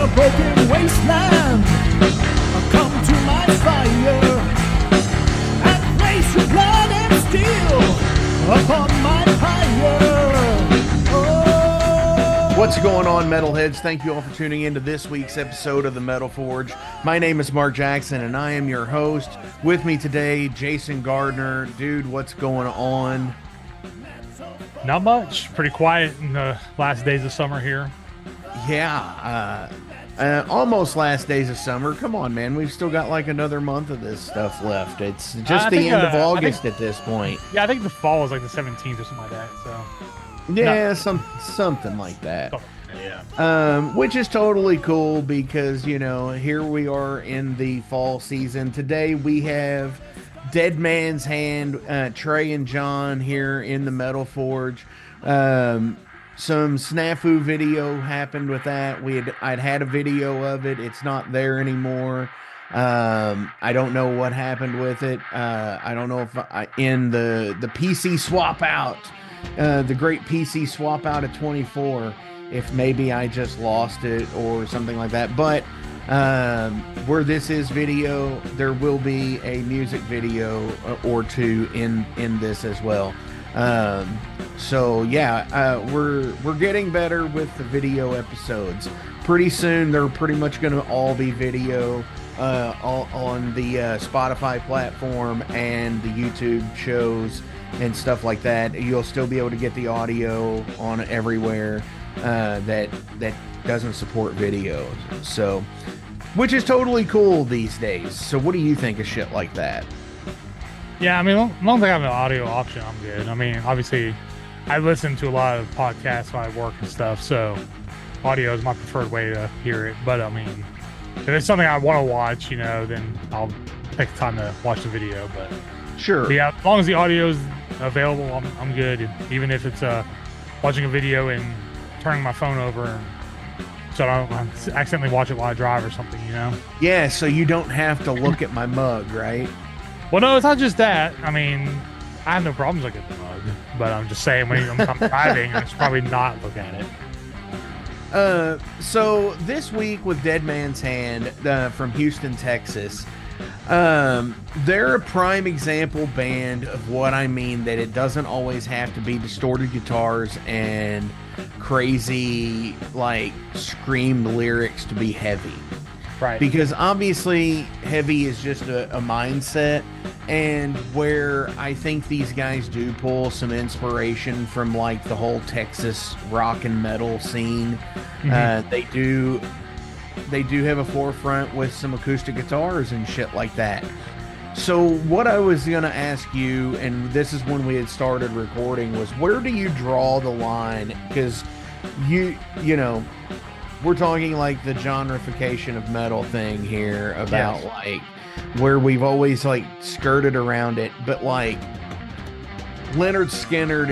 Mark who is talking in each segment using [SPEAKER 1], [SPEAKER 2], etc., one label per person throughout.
[SPEAKER 1] a broken wasteland. Come to my fire and place your blood and steel upon my pyre. Oh.
[SPEAKER 2] What's going on, metalheads? Thank you all for tuning in to this week's episode of the Metal Forge. My name is Mark Jackson and I am your host. With me today, Jason Gardner. Dude, what's going on?
[SPEAKER 3] Not much. Pretty quiet in the last days of summer here.
[SPEAKER 2] Yeah, almost last days of summer. Come on, man. We've still got like another month of this stuff left. It's just the end of August at this point.
[SPEAKER 3] Yeah, I think the fall is like the 17th or something like that. So
[SPEAKER 2] yeah, something like that.
[SPEAKER 3] Yeah.
[SPEAKER 2] Which is totally cool because, you know, here we are in the fall season. Today we have Dead Man's Hand, Trey and John here in the Metal Forge. Some snafu video happened with that. I'd had a video of it. It's not there anymore. I don't know what happened with it. I don't know if in the PC swap out, the great PC swap out of 24, if maybe I just lost it or something like that. But where this is video, there will be a music video or two in this as well. So yeah, we're getting better with the video episodes. Pretty soon they're pretty much going to all be video on the Spotify platform and the YouTube shows and stuff like that. You'll still be able to get the audio on everywhere that doesn't support videos. So, which is totally cool these days. So what do you think of shit like that?
[SPEAKER 3] Yeah, I mean, as long as I have an audio option, I'm good. I mean, obviously, I listen to a lot of podcasts when I work and stuff, so audio is my preferred way to hear it. But I mean, if it's something I want to watch, you know, then I'll take the time to watch the video. But
[SPEAKER 2] sure,
[SPEAKER 3] but yeah, as long as the audio is available, I'm good. Even if it's watching a video and turning my phone over, so I don't accidentally watch it while I drive or something, you know?
[SPEAKER 2] Yeah, so you don't have to look at my mug, right?
[SPEAKER 3] Well, no, it's not just that. I mean, I have no problems looking at the mug, but I'm just saying when I'm driving, I should probably not look at it.
[SPEAKER 2] So this week with Dead Man's Hand from Houston, Texas, they're a prime example band of what I mean, that it doesn't always have to be distorted guitars and crazy, like, screamed lyrics to be heavy.
[SPEAKER 3] Right.
[SPEAKER 2] Because obviously heavy is just a mindset, and where I think these guys do pull some inspiration from like the whole Texas rock and metal scene. Mm-hmm. They do have a forefront with some acoustic guitars and shit like that. So what I was going to ask you, and this is when we had started recording, was where do you draw the line? Because you know, we're talking like the genreification of metal thing here about like where we've always like skirted around it, but like Lynyrd Skynyrd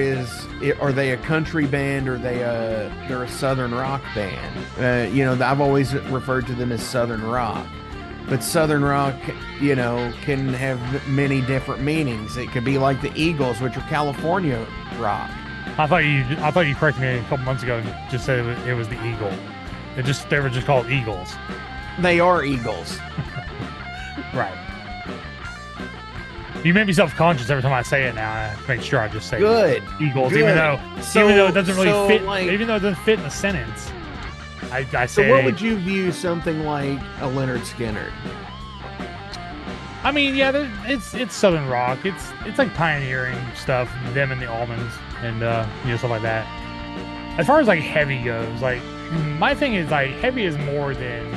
[SPEAKER 2] are they a country band or they're a southern rock band? You know, I've always referred to them as southern rock, but southern rock, you know, can have many different meanings. It could be like the Eagles, which are California rock.
[SPEAKER 3] I thought you corrected me a couple months ago and just said it was the Eagle. They were just called Eagles.
[SPEAKER 2] They are Eagles.
[SPEAKER 3] Right. You make me self-conscious every time I say it now. I have to make sure I just say Eagles,
[SPEAKER 2] Good.
[SPEAKER 3] even though it doesn't really fit. Like, even though it doesn't fit in the sentence, I say.
[SPEAKER 2] So what would you view something like a Lynyrd Skynyrd?
[SPEAKER 3] I mean, yeah, it's southern rock. It's like pioneering stuff. Them and the Almonds and you know, stuff like that. As far as like heavy goes, like my thing is like heavy is more than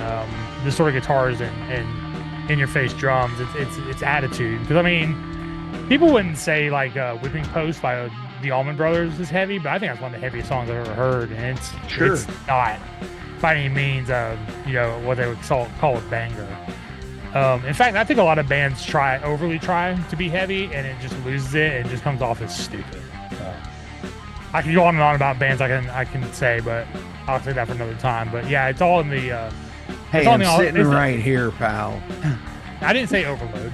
[SPEAKER 3] distorted guitars and in-your-face drums. It's attitude. Because I mean, people wouldn't say like Whipping Post by the Allman Brothers is heavy, but I think that's one of the heaviest songs I've ever heard, and it's not by any means you know, what they would call a banger. In fact, I think a lot of bands overly try to be heavy, and it just loses it and just comes off as stupid. I can go on and on about bands I can say, but I'll say that for another time. But yeah, it's all in the.
[SPEAKER 2] Hey, I'm sitting right here, pal.
[SPEAKER 3] I didn't say overload.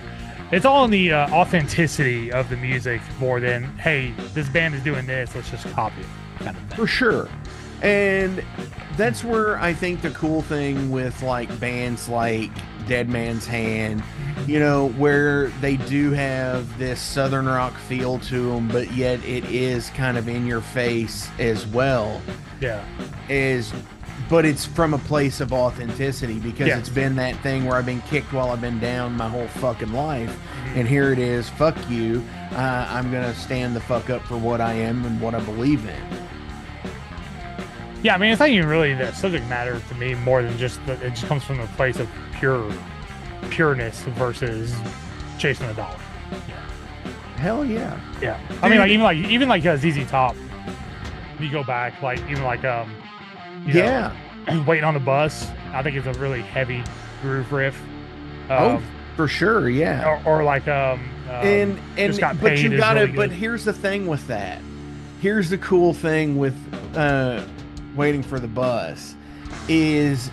[SPEAKER 3] It's all in the authenticity of the music more than, hey, this band is doing this, let's just copy it, kind of thing.
[SPEAKER 2] For sure. And that's where I think the cool thing with like bands like Dead Man's Hand, you know, where they do have this southern rock feel to them, but yet it is kind of in your face as well.
[SPEAKER 3] Yeah.
[SPEAKER 2] But it's from a place of authenticity, because
[SPEAKER 3] Yes.
[SPEAKER 2] it's been that thing where I've been kicked while I've been down my whole fucking life. And here it is, fuck you. I'm going to stand the fuck up for what I am and what I believe in.
[SPEAKER 3] Yeah, I mean, it's not even really the subject matter to me more than just that it just comes from a place of pureness versus chasing a dollar.
[SPEAKER 2] Hell yeah.
[SPEAKER 3] Yeah. I mean, like even like ZZ Top. You go back, like even like you know, Waiting on the Bus. I think it's a really heavy groove riff.
[SPEAKER 2] For sure, yeah.
[SPEAKER 3] Or like
[SPEAKER 2] and
[SPEAKER 3] Just Got
[SPEAKER 2] but
[SPEAKER 3] Paid
[SPEAKER 2] you
[SPEAKER 3] is
[SPEAKER 2] got
[SPEAKER 3] really
[SPEAKER 2] it. But
[SPEAKER 3] good.
[SPEAKER 2] here's the thing with that. Here's the cool thing with Waiting for the Bus is,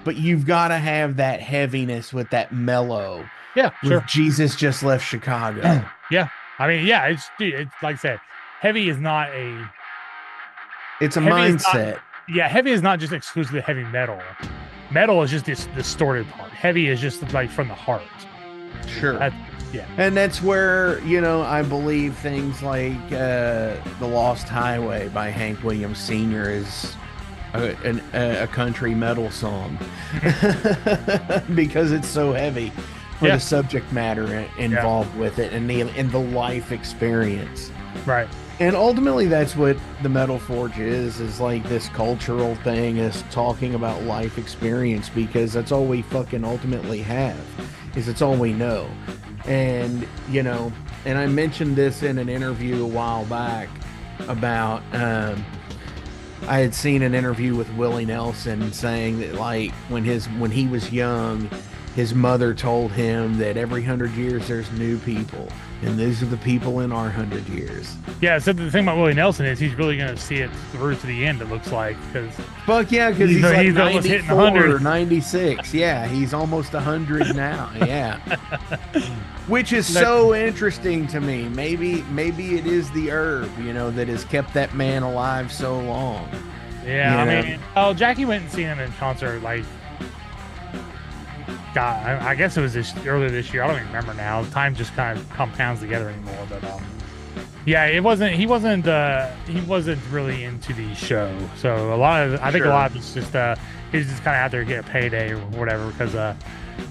[SPEAKER 2] but you've got to have that heaviness with that mellow.
[SPEAKER 3] Yeah,
[SPEAKER 2] With
[SPEAKER 3] sure.
[SPEAKER 2] Jesus Just Left Chicago.
[SPEAKER 3] Yeah. I mean, yeah, it's like I said, heavy is not a
[SPEAKER 2] It's a
[SPEAKER 3] Heavy is not-
[SPEAKER 2] mindset.
[SPEAKER 3] heavy is not just exclusively heavy metal. Metal is just this distorted part. Heavy is just like from the heart.
[SPEAKER 2] Sure.
[SPEAKER 3] Yeah.
[SPEAKER 2] And that's where, you know, I believe things like The Lost Highway by Hank Williams Sr. is a country metal song. Because it's so heavy for the subject matter involved with it and the life experience.
[SPEAKER 3] Right.
[SPEAKER 2] And ultimately that's what the Metal Forge is like this cultural thing, is talking about life experience, because that's all we fucking ultimately have, is it's all we know. And, you know, and I mentioned this in an interview a while back about, I had seen an interview with Willie Nelson saying that, like, when he was young, his mother told him that every 100 years there's new people, and these are the people in our 100 years.
[SPEAKER 3] Yeah, so the thing about Willie Nelson is he's really going to see it through to the end, it looks like.
[SPEAKER 2] Fuck yeah, because he's
[SPEAKER 3] He's
[SPEAKER 2] like
[SPEAKER 3] almost hitting
[SPEAKER 2] 94 or
[SPEAKER 3] 100.
[SPEAKER 2] 96. Yeah, he's almost 100 now. Yeah. Which is so interesting to me. Maybe it is the herb, you know, that has kept that man alive so long.
[SPEAKER 3] Yeah,
[SPEAKER 2] You know?
[SPEAKER 3] I mean, Jackie went and seen him in concert, like, God, I guess it was earlier this year. I don't even remember now. Time just kind of compounds together anymore. But yeah, he wasn't really into the show. So I think a lot of it's just he was just kind of out there to get a payday or whatever. Because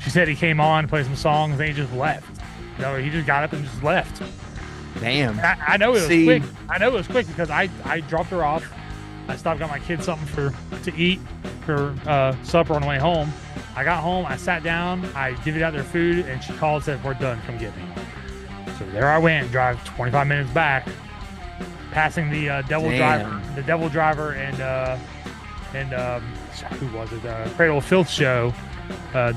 [SPEAKER 3] she said he came on, played some songs, and he just left. You know, he just got up and just left.
[SPEAKER 2] Damn.
[SPEAKER 3] I know it was quick. I know it was quick because I dropped her off. I stopped, got my kids something to eat for supper on the way home. I got home, I sat down, I divvied out their food, and she called and said, "We're done, come get me." So there I went, drive 25 minutes back, passing the devil driver and who was it? Cradle of Filth show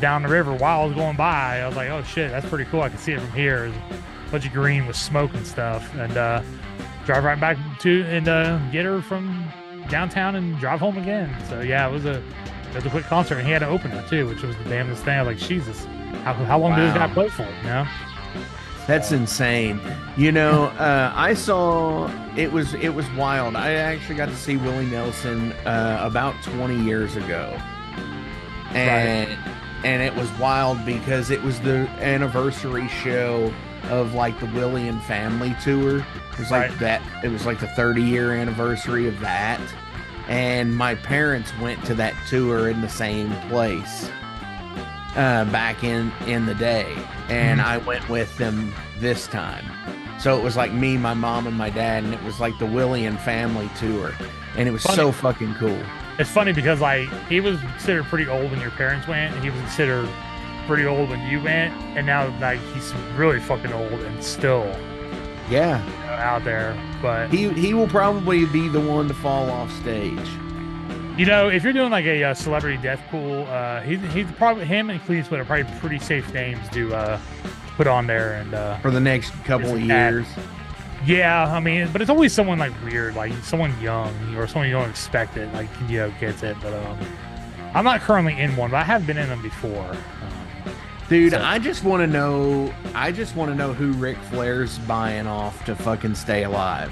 [SPEAKER 3] down the river while I was going by. I was like, oh shit, that's pretty cool. I can see it from here. There's a bunch of green with smoke and stuff, and drive right back to and get her from downtown and drive home again. So yeah, it was a quick concert, and he had an opener too, which was the damnedest thing. I was like, Jesus, how long did this guy play for? You know,
[SPEAKER 2] That's insane. You know, I saw it was wild. I actually got to see Willie Nelson about 20 years ago, and it was wild because it was the anniversary show of like the Willie and Family tour. It was like that. It was like the 30-year anniversary of that. And my parents went to that tour in the same place back in the day, and I went with them this time. So it was like me, my mom, and my dad, and it was like the Willie and Family tour, and it was so fucking cool.
[SPEAKER 3] It's funny because like he was considered pretty old when your parents went, and he was considered pretty old when you went, and now like he's really fucking old and still out there. But
[SPEAKER 2] he will probably be the one to fall off stage.
[SPEAKER 3] You know, if you're doing like a celebrity death pool, he's probably, him and Clint Eastwood are probably pretty safe names to put on there, and for
[SPEAKER 2] the next couple of years.
[SPEAKER 3] Yeah, I mean, but it's always someone like weird, like someone young or someone you don't expect it, like, you know, gets it. But I'm not currently in one, but I have been in them before.
[SPEAKER 2] Dude, so. I just want to know who Ric Flair's buying off to fucking stay alive.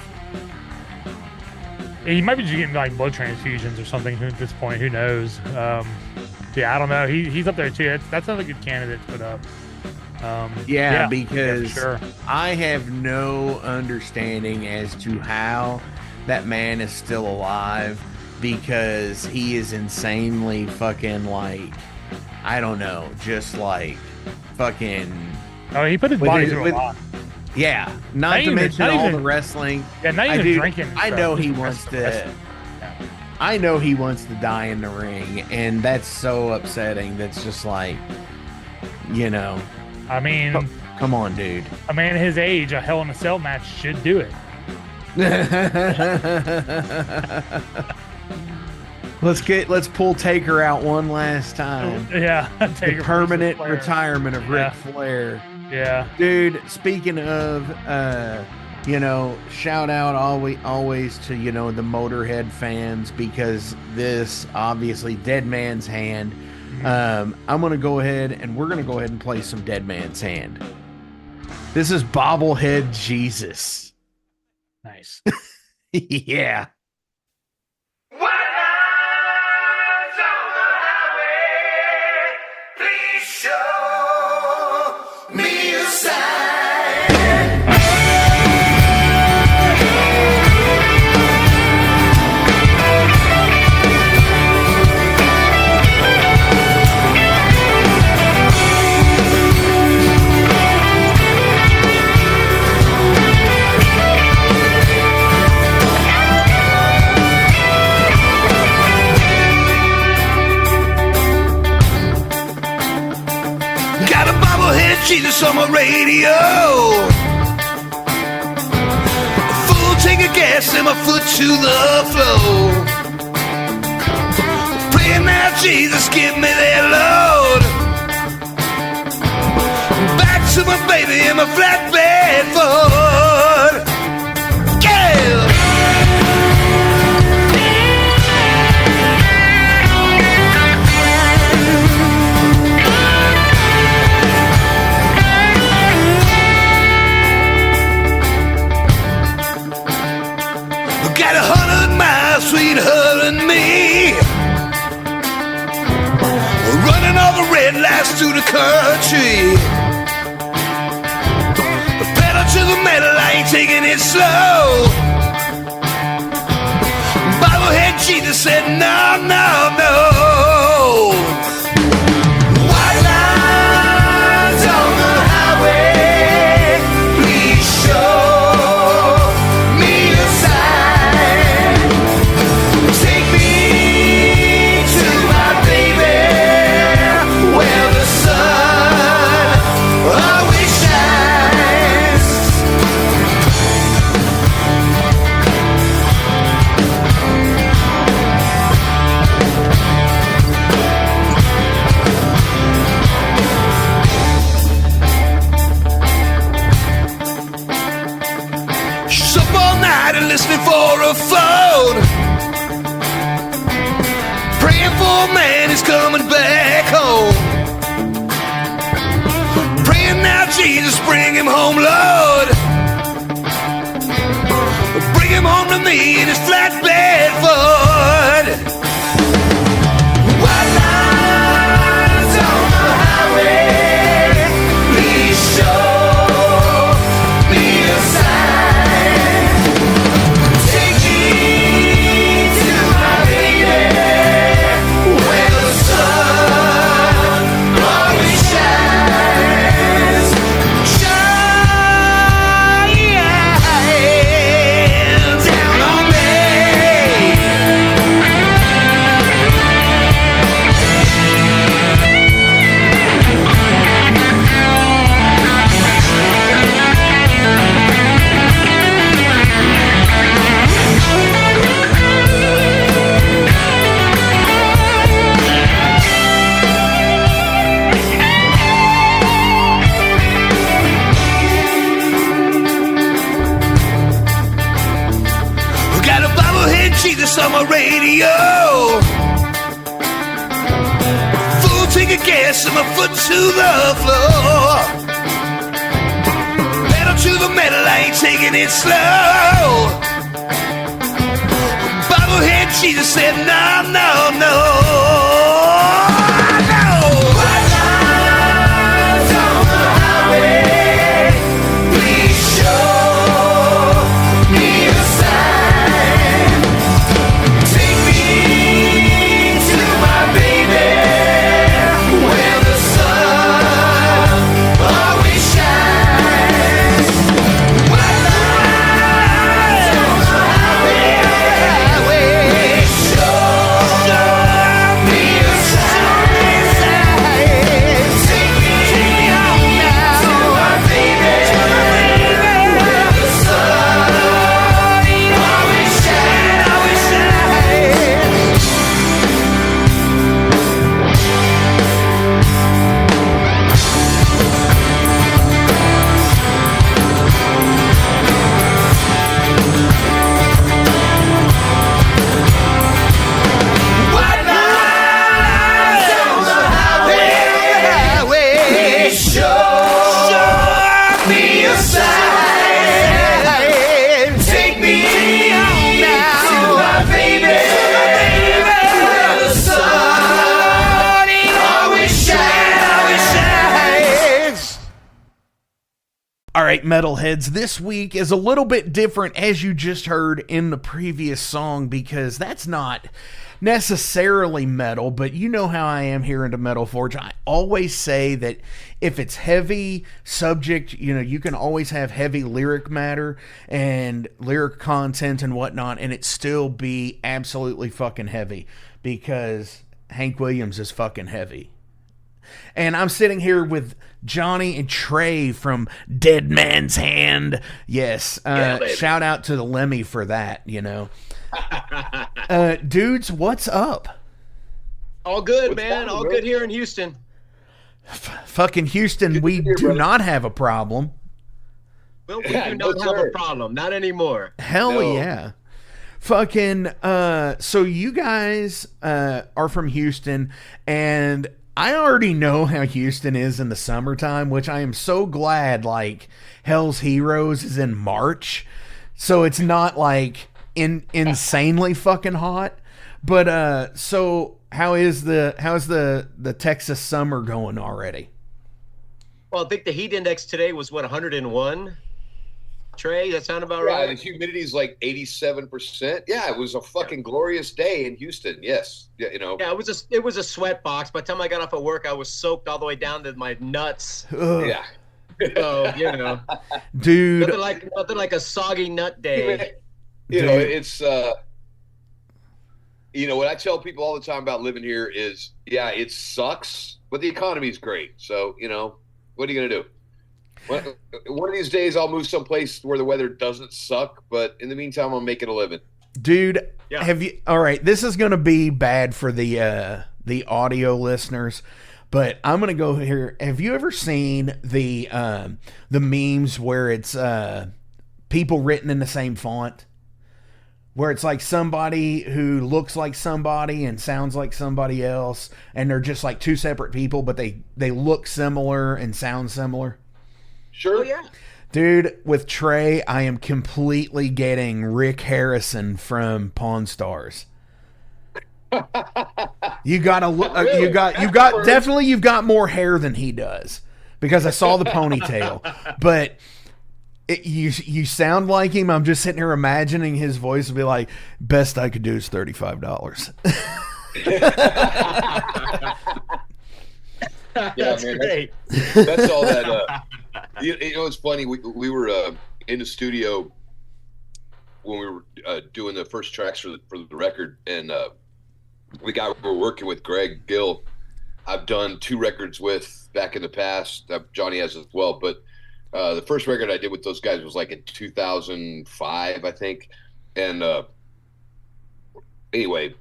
[SPEAKER 3] He might be just getting like blood transfusions or something at this point. Who knows? Yeah, I don't know. He's up there too. That's another good candidate to put up.
[SPEAKER 2] Because
[SPEAKER 3] sure.
[SPEAKER 2] I have no understanding as to how that man is still alive, because he is insanely fucking, like, I don't know, just like fucking.
[SPEAKER 3] Oh, he put his body through a lot.
[SPEAKER 2] Yeah, not to mention all the wrestling.
[SPEAKER 3] Yeah, not even drinking.
[SPEAKER 2] I know he wants to. I know he wants to die in the ring, and that's so upsetting. That's just like, you know.
[SPEAKER 3] I mean,
[SPEAKER 2] come on, dude.
[SPEAKER 3] A man his age, a Hell in a Cell match should do it.
[SPEAKER 2] Let's pull Taker out one last time.
[SPEAKER 3] Yeah,
[SPEAKER 2] the permanent retirement of Ric Flair.
[SPEAKER 3] Yeah,
[SPEAKER 2] dude. Speaking of, shout out always to the Motorhead fans, because this obviously Dead Man's Hand. I'm gonna go ahead and we're gonna go ahead and play some Dead Man's Hand. This is Bobblehead Jesus.
[SPEAKER 3] Nice.
[SPEAKER 2] Yeah.
[SPEAKER 4] Jesus on my radio, full tank of gas and my foot to the floor. Praying now, Jesus, give me that load. Back to my baby in my flatbed Ford. Yeah. Got 100 miles between her and me, running all the red lights to the country. Pedal to the metal, I ain't taking it slow. Bobblehead Jesus said no, no, no. White lines on the highway, please show me a sign. Take me to my baby, where the sun always shines. She's up all night and listening for a phone, praying for a man who's coming back home. Praying now, Jesus, bring him home, Lord. Bring him home to me in his flatbed Ford. White lines on the highway, please show me a sign. Take me to my baby, where the sun always shines. Shine down on me. Got a bobblehead Jesus on my radio, full tank of gas and my foot to the floor. Pedal to the metal, I ain't taking it slow. her head, she just said, no, no, no, no. White lines on the highway, please show me a sign. Take me to my baby, where the sun always shines. White lines on the highway, show me a sign. Take me home now to my baby, where the sun always shines, always shines. White lines on the highway, show me a sign. Take me home now to my baby, where the sun always shines, always shines.
[SPEAKER 2] All right, metalheads, this week is a little bit different, as you just heard in the previous song, because that's not necessarily metal, but you know how I am here into Metal Forge. I always say that if it's heavy subject, you know, you can always have heavy lyric matter and lyric content and whatnot, and it still be absolutely fucking heavy, because Hank Williams is fucking heavy. And I'm sitting here with Johnny and Trey from Dead Man's Hand. Yes.
[SPEAKER 5] baby.
[SPEAKER 2] Shout out to the Lemmy for that, you know. Dudes, what's up?
[SPEAKER 5] All good,
[SPEAKER 6] What's
[SPEAKER 5] man.
[SPEAKER 6] up,
[SPEAKER 5] All
[SPEAKER 6] bro?
[SPEAKER 5] good here in Houston.
[SPEAKER 2] Fucking Houston, we
[SPEAKER 6] hear,
[SPEAKER 2] do
[SPEAKER 6] brother.
[SPEAKER 2] not have a problem.
[SPEAKER 5] Well, we
[SPEAKER 6] Yeah,
[SPEAKER 5] do
[SPEAKER 6] no,
[SPEAKER 5] not have
[SPEAKER 6] sir.
[SPEAKER 5] a problem. Not anymore.
[SPEAKER 2] Hell
[SPEAKER 6] No.
[SPEAKER 2] yeah. Fucking, so you guys are from Houston, and I already know how Houston is in the summertime, which I am so glad, like, Hell's Heroes is in March, so it's not, like, insanely fucking hot. But, so how's the Texas summer going already?
[SPEAKER 5] Well, I think the heat index today was, 101? Trey, that sound about
[SPEAKER 6] Yeah, the
[SPEAKER 5] right?
[SPEAKER 6] humidity's like 87%. Yeah, it was a fucking glorious day in Houston. Yes. Yeah, you know.
[SPEAKER 5] Yeah, it was a sweat box. By the time I got off of work, I was soaked all the way down to my nuts.
[SPEAKER 2] Ugh,
[SPEAKER 6] Yeah.
[SPEAKER 5] So,
[SPEAKER 2] dude,
[SPEAKER 5] nothing like a soggy nut day.
[SPEAKER 6] You know,
[SPEAKER 2] Dude.
[SPEAKER 6] it's you know, what I tell people all the time about living here is, yeah, it sucks, but the economy's great. So, you know, what are you gonna do? One of these days I'll move someplace where the weather doesn't suck, but in the meantime I'm making a living.
[SPEAKER 2] dude,
[SPEAKER 5] Yeah.
[SPEAKER 2] have you? All right, this is gonna be bad for the audio listeners, but I'm gonna go here. Have you ever seen the memes where it's people written in the same font, where it's like somebody who looks like somebody and sounds like somebody else, and they're just like two separate people, but they look similar and sound similar?
[SPEAKER 6] Sure.
[SPEAKER 5] Oh, yeah.
[SPEAKER 2] Dude, with Trey, I am completely getting Rick Harrison from Pawn Stars. You gotta look. You got definitely. You've got more hair than he does, because I saw the ponytail. But you sound like him. I'm just sitting here imagining his voice would be like, "Best I could do is $35."
[SPEAKER 5] That's
[SPEAKER 6] man,
[SPEAKER 5] great.
[SPEAKER 6] That's all that. You know, it's funny. We were in the studio when we were doing the first tracks for the record, and we're working with Greg Gill. I've done 2 records with back in the past. Johnny has as well, but the first record I did with those guys was like in 2005, I think. And anyway,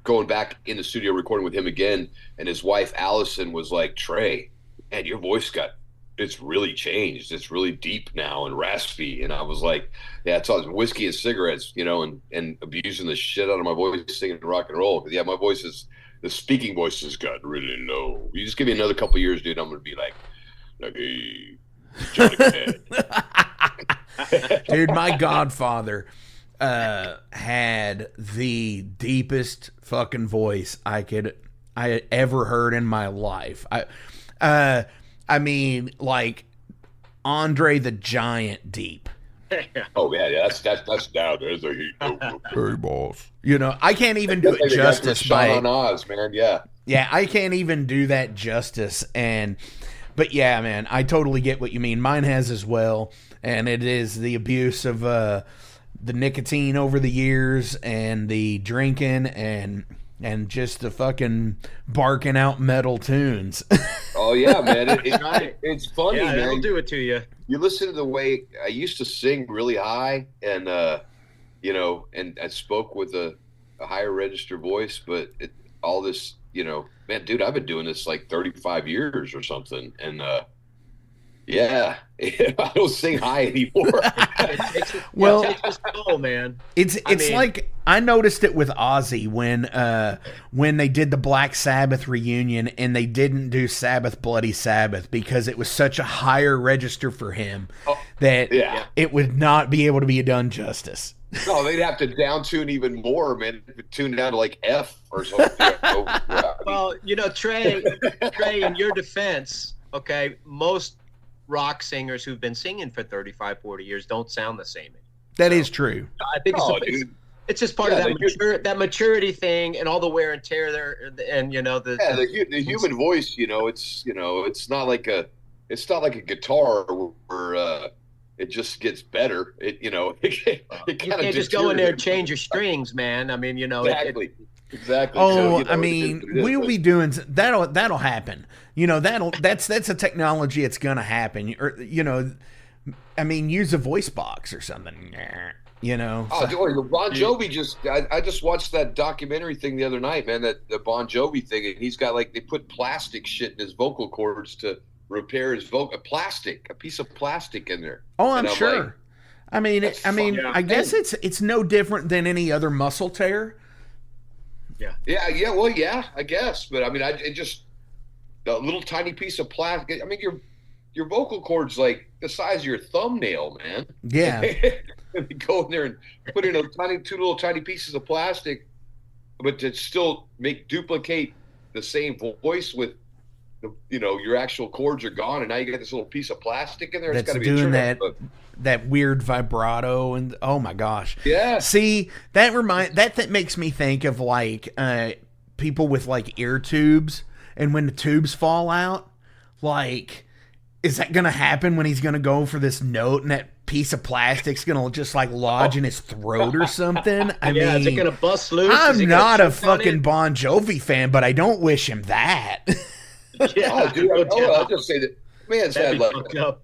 [SPEAKER 6] going back in the studio recording with him again, and his wife Allison was like, "Trey, man, your voice it's really changed. It's really deep now and raspy." And I was like, "Yeah, it's all whiskey and cigarettes, you know, and abusing the shit out of my voice singing rock and roll." Yeah, my the speaking voice has gotten really low. You just give me another couple years, dude, I'm gonna be like, hey, Johnny Cash.
[SPEAKER 2] Dude, my godfather, had the deepest fucking voice I had ever heard in my life. I mean, like Andre the Giant deep.
[SPEAKER 6] Oh yeah, that's down there. Hey, boss.
[SPEAKER 2] You know, I can't even do it justice by
[SPEAKER 6] on Oz, man.
[SPEAKER 2] Yeah, I can't even do that justice. But yeah, man, I totally get what you mean. Mine has as well, and it is the abuse of the nicotine over the years, and the drinking, and just the fucking barking out metal tunes.
[SPEAKER 6] Oh yeah, man, it's funny,
[SPEAKER 5] Yeah,
[SPEAKER 6] man.
[SPEAKER 5] it'll do it to you.
[SPEAKER 6] You listen to the way I used to sing really high, and you know, and I spoke with a higher register voice, but all this, you know, man, dude, I've been doing this like 35 years or something, and yeah, I don't sing high anymore.
[SPEAKER 2] Well,
[SPEAKER 5] it takes a toll, man.
[SPEAKER 2] It's like I noticed it with Ozzy when they did the Black Sabbath reunion, and they didn't do Sabbath Bloody Sabbath because it was such a higher register for him that it would not be able to be done justice.
[SPEAKER 6] No, they'd have to down tune even more, man. Tune down to like F or something.
[SPEAKER 5] Well, you know, Trey, in your defense, okay, most rock singers who've been singing for 35, 40 years don't sound the same.
[SPEAKER 2] That is true.
[SPEAKER 5] I think it's just part of that maturity thing, and all the wear and tear there, and you know the
[SPEAKER 6] human voice. You know, it's not like a guitar where it just gets better. It
[SPEAKER 5] you can't just go in there and change your strings, man. I mean, you know,
[SPEAKER 6] exactly.
[SPEAKER 2] Oh, so, I mean, we'll be doing that'll happen. You know, that's a technology. It's gonna happen. Or you know, I mean, use a voice box or something. You know.
[SPEAKER 6] Oh, Bon Jovi I just watched that documentary thing the other night, man. The Bon Jovi thing, and he's got they put plastic shit in his vocal cords to repair his vocal. A piece of plastic in there.
[SPEAKER 2] Oh, I'm sure. Like, I guess it's no different than any other muscle tear.
[SPEAKER 6] Yeah. Well, yeah, I guess, but I mean, it just a little tiny piece of plastic. I mean, your vocal cord's like the size of your thumbnail, man.
[SPEAKER 2] Yeah.
[SPEAKER 6] Go in there and put in two little tiny pieces of plastic, but to still duplicate the same voice with your actual chords are gone, and now you got this little piece of plastic in there.
[SPEAKER 2] That's
[SPEAKER 6] it's
[SPEAKER 2] doing that weird vibrato, and oh my gosh.
[SPEAKER 6] Yeah.
[SPEAKER 2] See, that makes me think of like people with like ear tubes, and when the tubes fall out, like, is that gonna happen when he's gonna go for this note and that piece of plastic's gonna just like lodge in his throat or something? I mean,
[SPEAKER 5] is it gonna bust loose?
[SPEAKER 2] I'm not a fucking Bon Jovi fan, but I don't wish him that.
[SPEAKER 6] Yeah, oh, dude, I'll just say that man's had like a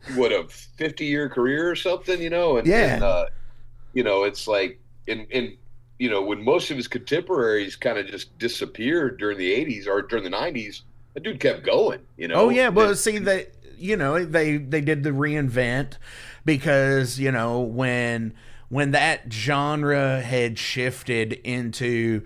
[SPEAKER 6] 50-year career or something, you know, and it's like, and when most of his contemporaries kind of just disappeared during the 80s or during the 90s, the dude kept going, you know.
[SPEAKER 2] Oh yeah, well, see that, you know, they did the reinvent because, you know, when that genre had shifted into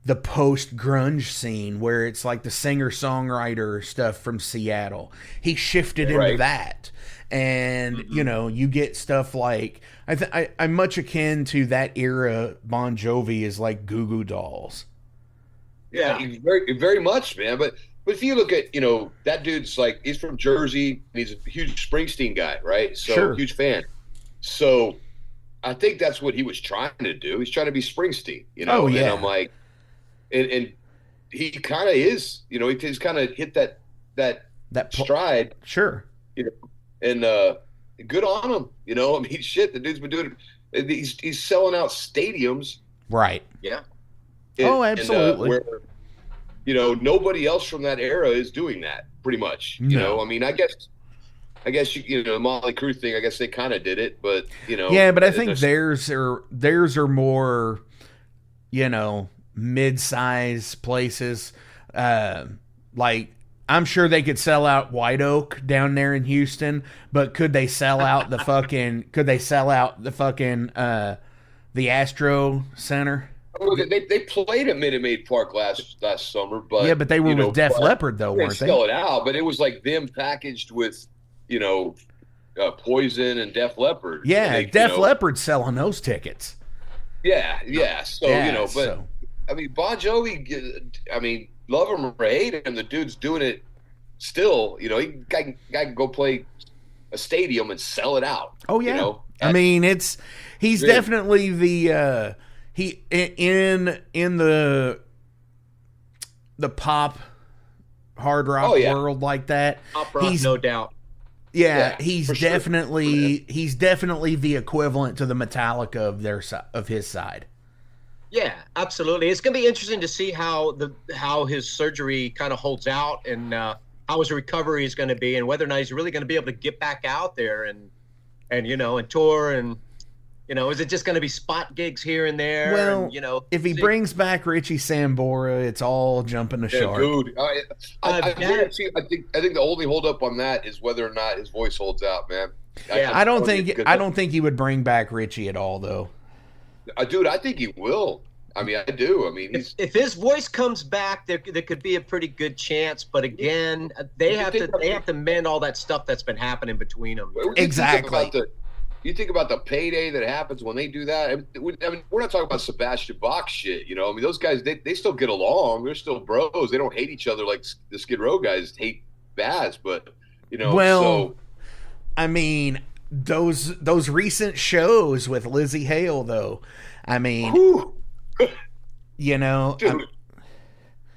[SPEAKER 2] the post-grunge scene where it's like the singer-songwriter stuff from Seattle, he shifted into that. And, you know, you get stuff like, I'm much akin to that era. Bon Jovi is like Goo Goo Dolls.
[SPEAKER 6] Yeah, very, very much, man. But if you look at, you know, that dude's like, he's from Jersey, and he's a huge Springsteen guy, right? So,
[SPEAKER 2] sure.
[SPEAKER 6] Huge fan. So I think that's what he was trying to do. He's trying to be Springsteen, you know?
[SPEAKER 2] Oh, yeah.
[SPEAKER 6] And I'm like, and he kind of is, you know, he's kind of hit that stride.
[SPEAKER 2] Sure.
[SPEAKER 6] You know, and good on him, you know? I mean, shit, the dude's been doing it. He's selling out stadiums.
[SPEAKER 2] Right.
[SPEAKER 5] Yeah.
[SPEAKER 2] Absolutely.
[SPEAKER 6] Where, you know, nobody else from that era is doing that, pretty much. You know, I mean, I guess you know, the Motley Crue thing, I guess they kind of did it, but, you know.
[SPEAKER 2] Yeah, but I think theirs are more, you know, mid-size places. Like, I'm sure they could sell out White Oak down there in Houston, but could they sell out the fucking the Astro Center?
[SPEAKER 6] They played at Minute Maid Park last summer, but
[SPEAKER 2] yeah, but they were with Def Leppard though, weren't they?
[SPEAKER 6] Sell it out, but it was like them packaged with, you know, Poison and Def Leppard.
[SPEAKER 2] Yeah,
[SPEAKER 6] They,
[SPEAKER 2] Def Leppard selling those tickets.
[SPEAKER 6] Yeah. So
[SPEAKER 2] Yeah,
[SPEAKER 6] but I mean, Bon Jovi. I mean, love him or hate him, the dude's doing it still. He can go play a stadium and sell it out.
[SPEAKER 2] Oh yeah. I mean, he's definitely the in the pop hard rock world like that.
[SPEAKER 5] Pop rock, no doubt.
[SPEAKER 2] Yeah, he's definitely the equivalent to the Metallica of his side.
[SPEAKER 5] Yeah, absolutely. It's going to be interesting to see how his surgery kind of holds out, and how his recovery is going to be, and whether or not he's really going to be able to get back out there and tour, and is it just going to be spot gigs here and there?
[SPEAKER 2] Well,
[SPEAKER 5] and,
[SPEAKER 2] if he brings back Richie Sambora, it's all jumping the shark.
[SPEAKER 6] Dude, I guarantee. I think the only holdup on that is whether or not his voice holds out, man.
[SPEAKER 5] Yeah.
[SPEAKER 2] I don't think he would bring back Richie at all, though.
[SPEAKER 6] Dude, I think he will. I mean, I do. I mean,
[SPEAKER 5] if his voice comes back, there could be a pretty good chance. But again, they have to mend all that stuff that's been happening between them.
[SPEAKER 2] Exactly.
[SPEAKER 6] You think about the payday that happens when they do that. I mean, we're not talking about Sebastian Bach shit. I mean, those guys they still get along. They're still bros. They don't hate each other like the Skid Row guys hate Baz. But
[SPEAKER 2] well,
[SPEAKER 6] so,
[SPEAKER 2] I mean, those recent shows with Lizzie Hale, though. I mean,
[SPEAKER 6] dude.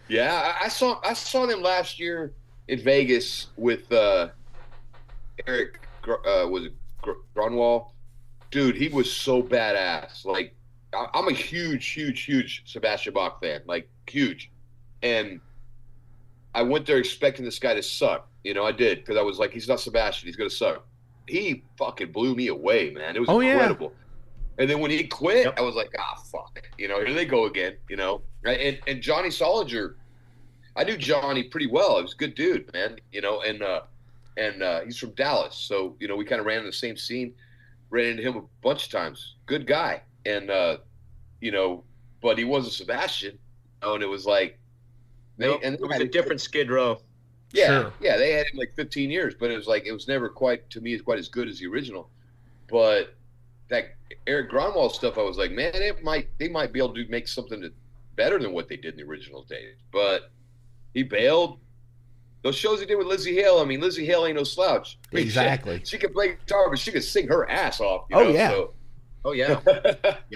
[SPEAKER 6] Yeah, I saw them last year in Vegas with Eric. Was it Grunwald? Dude, he was so badass. Like, I'm a huge Sebastian Bach fan. Like, huge. And I went there expecting this guy to suck. I did, because I was like, he's not Sebastian. He's gonna suck. He fucking blew me away, man. It was incredible. Yeah. And then when he quit, I was like, fuck. Here they go again, And Johnny Solinger, I knew Johnny pretty well. He was a good dude, man, and he's from Dallas. So, we kind of ran in the same scene, ran into him a bunch of times. Good guy. And, but he wasn't Sebastian, and it was like,
[SPEAKER 5] it was a different Skid Row.
[SPEAKER 6] Yeah.
[SPEAKER 2] Sure.
[SPEAKER 6] Yeah. They had him like 15 years, but it was like, it was never quite as good as the original. But that Eric Grunwald stuff, I was like, man, they might be able to make something better than what they did in the original days. But he bailed. Those shows he did with Lizzie Hale, I mean, Lizzie Hale ain't no slouch. I mean,
[SPEAKER 2] exactly.
[SPEAKER 6] She could play guitar, but she could sing her ass off.
[SPEAKER 2] Yeah.
[SPEAKER 6] So.
[SPEAKER 5] Oh yeah.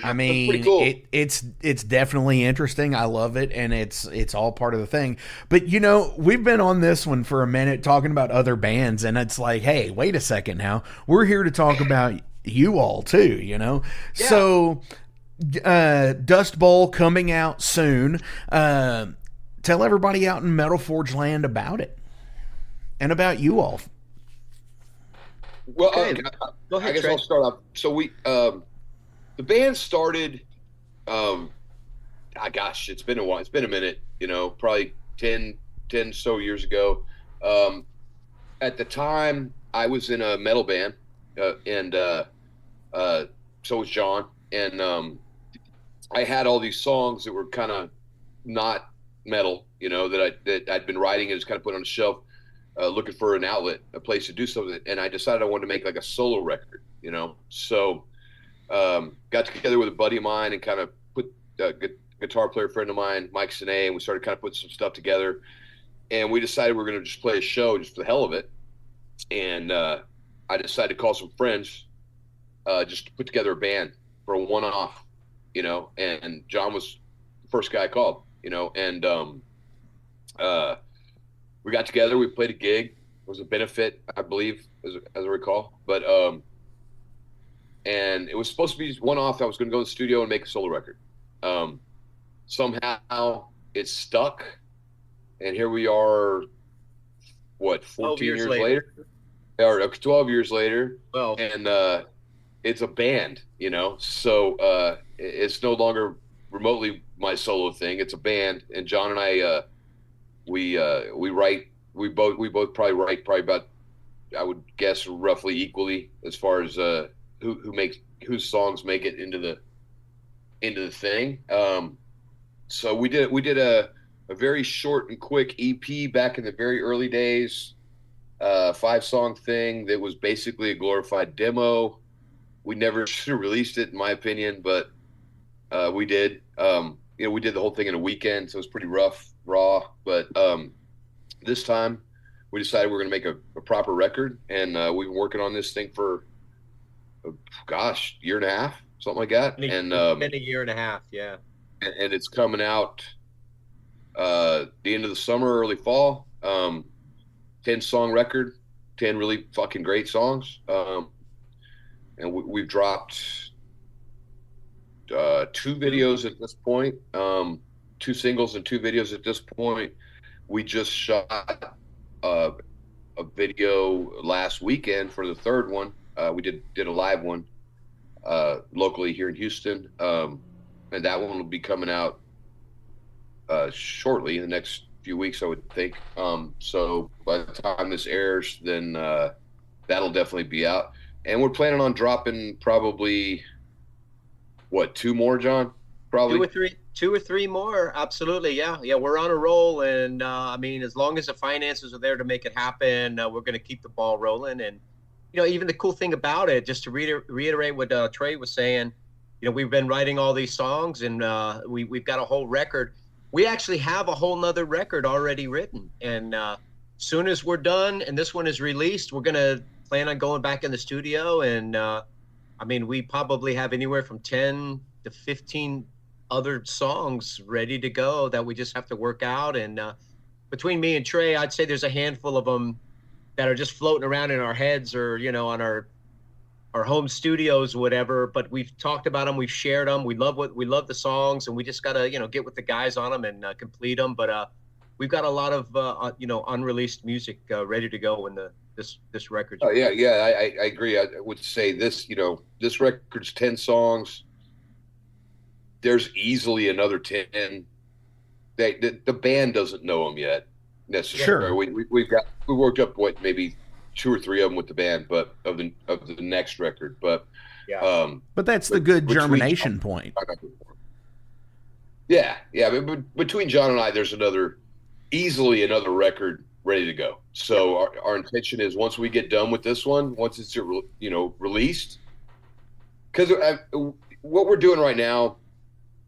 [SPEAKER 2] I mean, pretty cool. It's definitely interesting. I love it, and it's all part of the thing. But we've been on this one for a minute talking about other bands, and it's like, hey, wait a second now. We're here to talk about you all too, Yeah. So Dust Bowl coming out soon. Tell everybody out in Metal Forge land about it and about you all.
[SPEAKER 6] Well,
[SPEAKER 5] go ahead,
[SPEAKER 6] I guess
[SPEAKER 5] Trey.
[SPEAKER 6] I'll start off. So we, the band started, gosh, it's been a while. It's been a minute, probably 10 so years ago. At the time, I was in a metal band, and so was John. And I had all these songs that were kind of not metal, that I'd been writing and just kind of put on a shelf, looking for an outlet, a place to do something. And I decided I wanted to make like a solo record, So got together with a buddy of mine and kind of put a guitar player friend of mine, Mike Sine, and we started kind of putting some stuff together. And we decided we were going to just play a show just for the hell of it. And I decided to call some friends just to put together a band for a one-off, and John was the first guy I called. And we got together, we played a gig. It was a benefit, I believe, as I recall. But and it was supposed to be just one off. I was going to go to the studio and make a solo record. Somehow it stuck, and here we are. What, 14 years later? Or 12 years later?
[SPEAKER 5] Well,
[SPEAKER 6] and it's a band, So it's no longer remotely my solo thing. It's a band, and John and I, we write. We both probably write about, I would guess, roughly equally as far as whose songs make it into the thing. So we did a very short and quick EP back in the very early days, 5-song thing that was basically a glorified demo. We never should have released it, in my opinion, but we did. We did the whole thing in a weekend, so it was pretty rough, raw. But this time, we decided we're going to make a proper record, and we've been working on this thing for, year and a half, something like that.
[SPEAKER 5] And been a year and a half, yeah.
[SPEAKER 6] And it's coming out the end of the summer, early fall. 10-song record, 10 really fucking great songs. And we've dropped 2 videos at this point, 2 singles and 2 videos at this point. We just shot a video last weekend for the 3rd one. We did a live one locally here in Houston, and that one will be coming out shortly in the next few weeks, I would think. So by the time this airs, then that'll definitely be out. And we're planning on dropping probably 2 more, John? Probably
[SPEAKER 5] 2 or 3 more. Absolutely. Yeah. We're on a roll. And as long as the finances are there to make it happen, we're going to keep the ball rolling. And, even the cool thing about it, just to reiterate what Trey was saying, we've been writing all these songs, and we've got a whole record. We actually have a whole nother record already written. And soon as we're done and this one is released, we're going to plan on going back in the studio. And we probably have anywhere from 10 to 15 other songs ready to go that we just have to work out. And between me and Trey, I'd say there's a handful of them that are just floating around in our heads, or on our home studios, whatever. But we've talked about them, we've shared them, we love the songs, and we just gotta get with the guys on them and complete them. But we've got a lot of unreleased music ready to go when this record's
[SPEAKER 6] I agree. I would say this record's 10 songs. There's easily another 10. The band doesn't know them yet necessarily.
[SPEAKER 2] Sure.
[SPEAKER 6] We worked up maybe 2 or 3 of them with the band, but of the next record. But
[SPEAKER 2] but that's the good germination point.
[SPEAKER 6] Yeah. But between John and I, there's easily another record ready to go. So our intention is, once we get done with this one, once it's released, because what we're doing right now,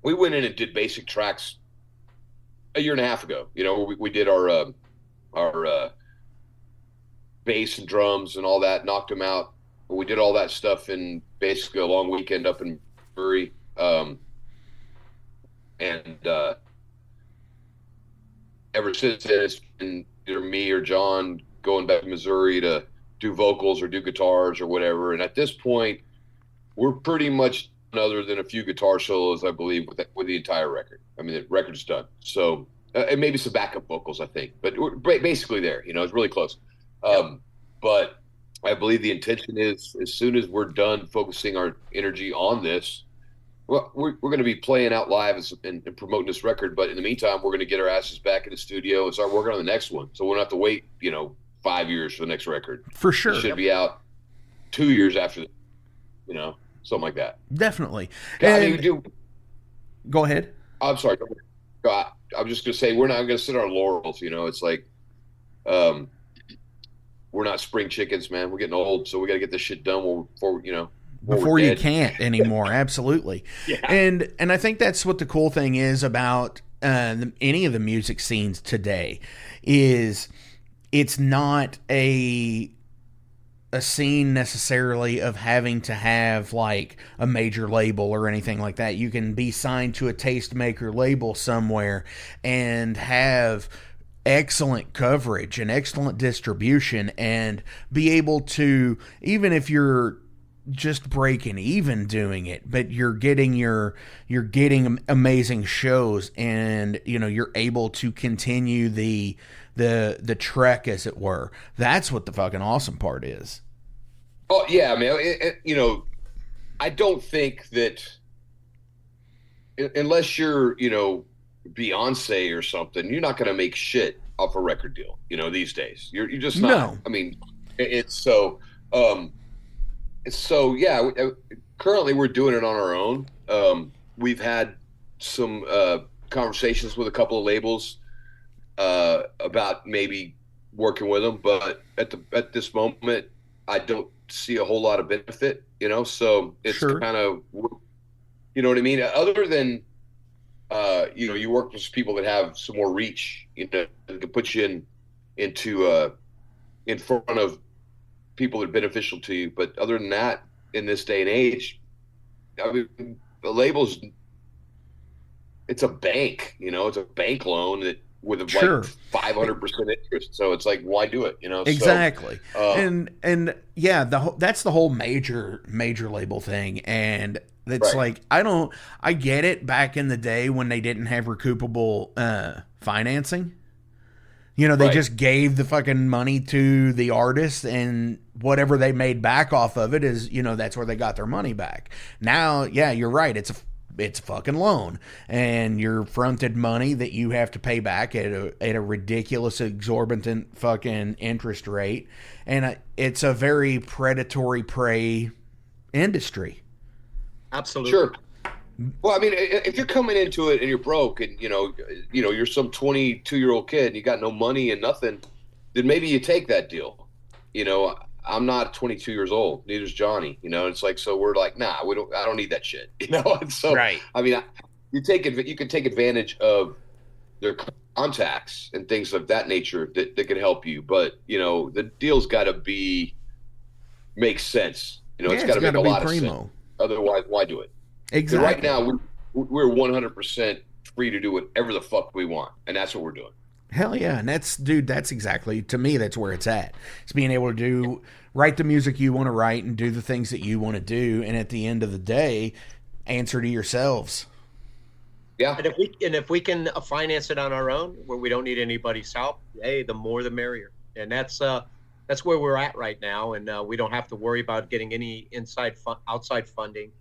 [SPEAKER 6] we went in and did basic tracks a year and a half ago. We did our bass and drums and all that, knocked them out. We did all that stuff in basically a long weekend up in Missouri. Ever since then, it's been either me or John going back to Missouri to do vocals or do guitars or whatever. And at this point, we're pretty much, other than a few guitar solos, I believe, with the entire record. The record's done. So, and maybe some backup vocals, I think. But we're basically there. It's really close. But I believe the intention is, as soon as we're done focusing our energy on this, well, we're going to be playing out live and promoting this record. But in the meantime, we're going to get our asses back in the studio and start working on the next one. So we don't have to wait, 5 years for the next record.
[SPEAKER 2] For sure.
[SPEAKER 6] It should be out 2 years after, something like that.
[SPEAKER 2] Definitely.
[SPEAKER 6] Go
[SPEAKER 2] ahead.
[SPEAKER 6] I'm sorry. I'm just going to say, we're not going to sit on our laurels. It's like, we're not spring chickens, man. We're getting old, so we got to get this shit done before
[SPEAKER 2] you can't anymore. Absolutely.
[SPEAKER 5] Yeah.
[SPEAKER 2] And I think that's what the cool thing is about any of the music scenes today, is it's not a scene necessarily of having to have like a major label or anything like that. You can be signed to a tastemaker label somewhere and have excellent coverage and excellent distribution, and be able to, even if you're just breaking even doing it, but you're getting amazing shows, and you're able to continue the trek, as it were. That's what the fucking awesome part is.
[SPEAKER 6] Oh yeah, I don't think that unless you're Beyonce or something, you're not going to make shit off a record deal, these days. You're just not.
[SPEAKER 2] No.
[SPEAKER 6] It's so yeah. Currently, we're doing it on our own. We've had some conversations with a couple of labels about maybe working with them, but at this moment, I don't see a whole lot of benefit, so it's kind of, you know what I mean? Other than, you work with people that have some more reach, that can put you in front of people that are beneficial to you. But other than that, in this day and age, I mean, the labels, it's a bank, it's a bank loan that with like 500% interest. So it's like, why do it?
[SPEAKER 2] Exactly. So, and yeah, that's the whole major label thing. And it's like, I get it back in the day when they didn't have recoupable financing. They just gave the fucking money to the artist, and whatever they made back off of it is, that's where they got their money back. Now, yeah, you're right. It's a fucking loan, and you're fronted money that you have to pay back at a ridiculous, exorbitant fucking interest rate. And it's a very predatory prey industry.
[SPEAKER 5] Absolutely.
[SPEAKER 6] Sure. Well, I mean, if you're coming into it and you're broke and, you're some 22-year-old kid and you got no money and nothing, then maybe you take that deal. I'm not 22 years old. Neither's Johnny. It's like, so we're like, nah, I don't need that shit. And so, I mean, you can take advantage of their contacts and things of that nature that can help you. But, the deal's got to make sense. It's got to make a lot of sense. Otherwise, why do it?
[SPEAKER 2] Exactly.
[SPEAKER 6] Right now, we're 100% free to do whatever the fuck we want, and that's what we're doing.
[SPEAKER 2] Hell yeah, and that's exactly, to me, that's where it's at. It's being able to write the music you want to write and do the things that you want to do, and at the end of the day, answer to yourselves.
[SPEAKER 6] Yeah.
[SPEAKER 5] And if we can finance it on our own, where we don't need anybody's help, hey, the more the merrier. And that's where we're at right now, and we don't have to worry about getting any outside funding.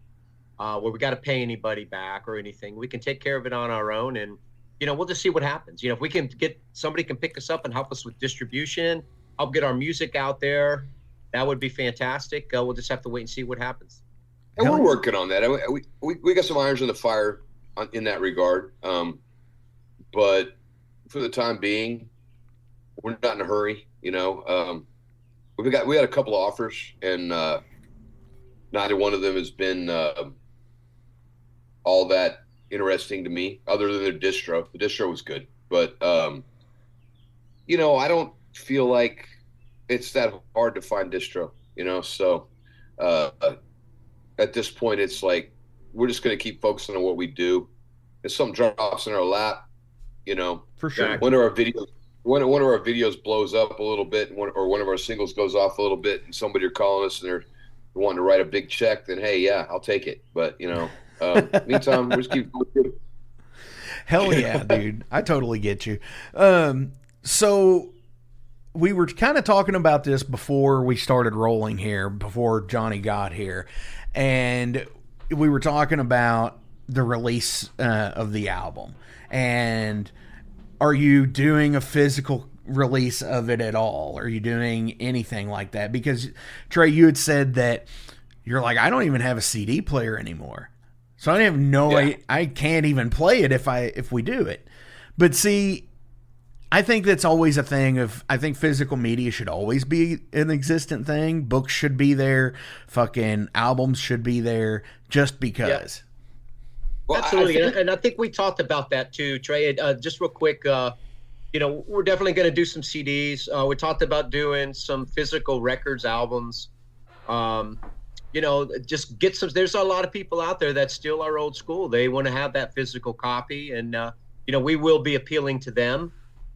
[SPEAKER 5] Where we got to pay anybody back or anything. We can take care of it on our own, and we'll just see what happens. If we can get somebody can pick us up and help us with distribution, help get our music out there, that would be fantastic. We'll just have to wait and see what happens.
[SPEAKER 6] And we're working on that. We got some irons in the fire in that regard, but for the time being, we're not in a hurry. We had a couple of offers, and neither one of them has been all that interesting to me, other than their distro. The distro was good, but I don't feel like it's that hard to find distro. So at this point, it's like we're just going to keep focusing on what we do. If something drops in our lap,
[SPEAKER 2] for sure.
[SPEAKER 6] One of our videos blows up a little bit, or one of our singles goes off a little bit, and somebody are calling us and they're wanting to write a big check, then hey, yeah, I'll take it. But meantime, we just keep going.
[SPEAKER 2] Hell yeah, dude. I totally get you. So we were kind of talking about this before we started rolling here, before Johnny got here, and we were talking about the release of the album. And are you doing a physical release of it at all? Are you doing anything like that? Because Trey, you had said that you're like, I don't even have a CD player anymore, so I have I can't even play it if we do it. But see, I think that's always a thing I think physical media should always be an existent thing. Books should be there, fucking albums should be there, just because.
[SPEAKER 5] Well, absolutely. And I think we talked about that too, Trey. Just real quick, we're definitely going to do some CDs. We talked about doing some physical records, albums. Just get some. There's a lot of people out there that still are old school. They want to have that physical copy, and we will be appealing to them.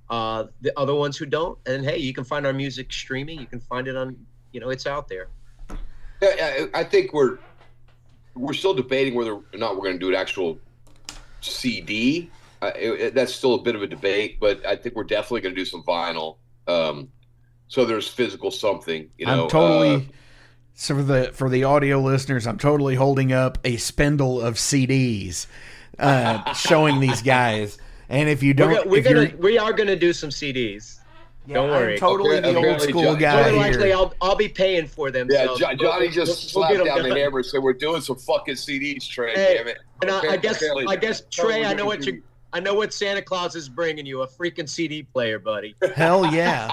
[SPEAKER 5] The other ones who don't, and hey, you can find our music streaming. You can find it on, it's out there.
[SPEAKER 6] Yeah, I think we're still debating whether or not we're going to do an actual CD. That's still a bit of a debate, but I think we're definitely going to do some vinyl. So there's physical something,
[SPEAKER 2] I'm totally. So for the audio listeners, I'm totally holding up a spindle of CDs, showing these guys. And if you don't,
[SPEAKER 5] we are gonna do some CDs. Yeah, don't worry.
[SPEAKER 2] I'm totally the old school guy
[SPEAKER 5] here.
[SPEAKER 2] Likely,
[SPEAKER 5] I'll be paying for them.
[SPEAKER 6] Yeah,
[SPEAKER 5] so
[SPEAKER 6] Johnny just slapped down the hammer and said, "We're doing some fucking CDs, Trey."
[SPEAKER 5] Hey,
[SPEAKER 6] damn it!
[SPEAKER 5] And I guess Trey, I know what I know what Santa Claus is bringing you, a freaking CD player, buddy.
[SPEAKER 2] Hell yeah.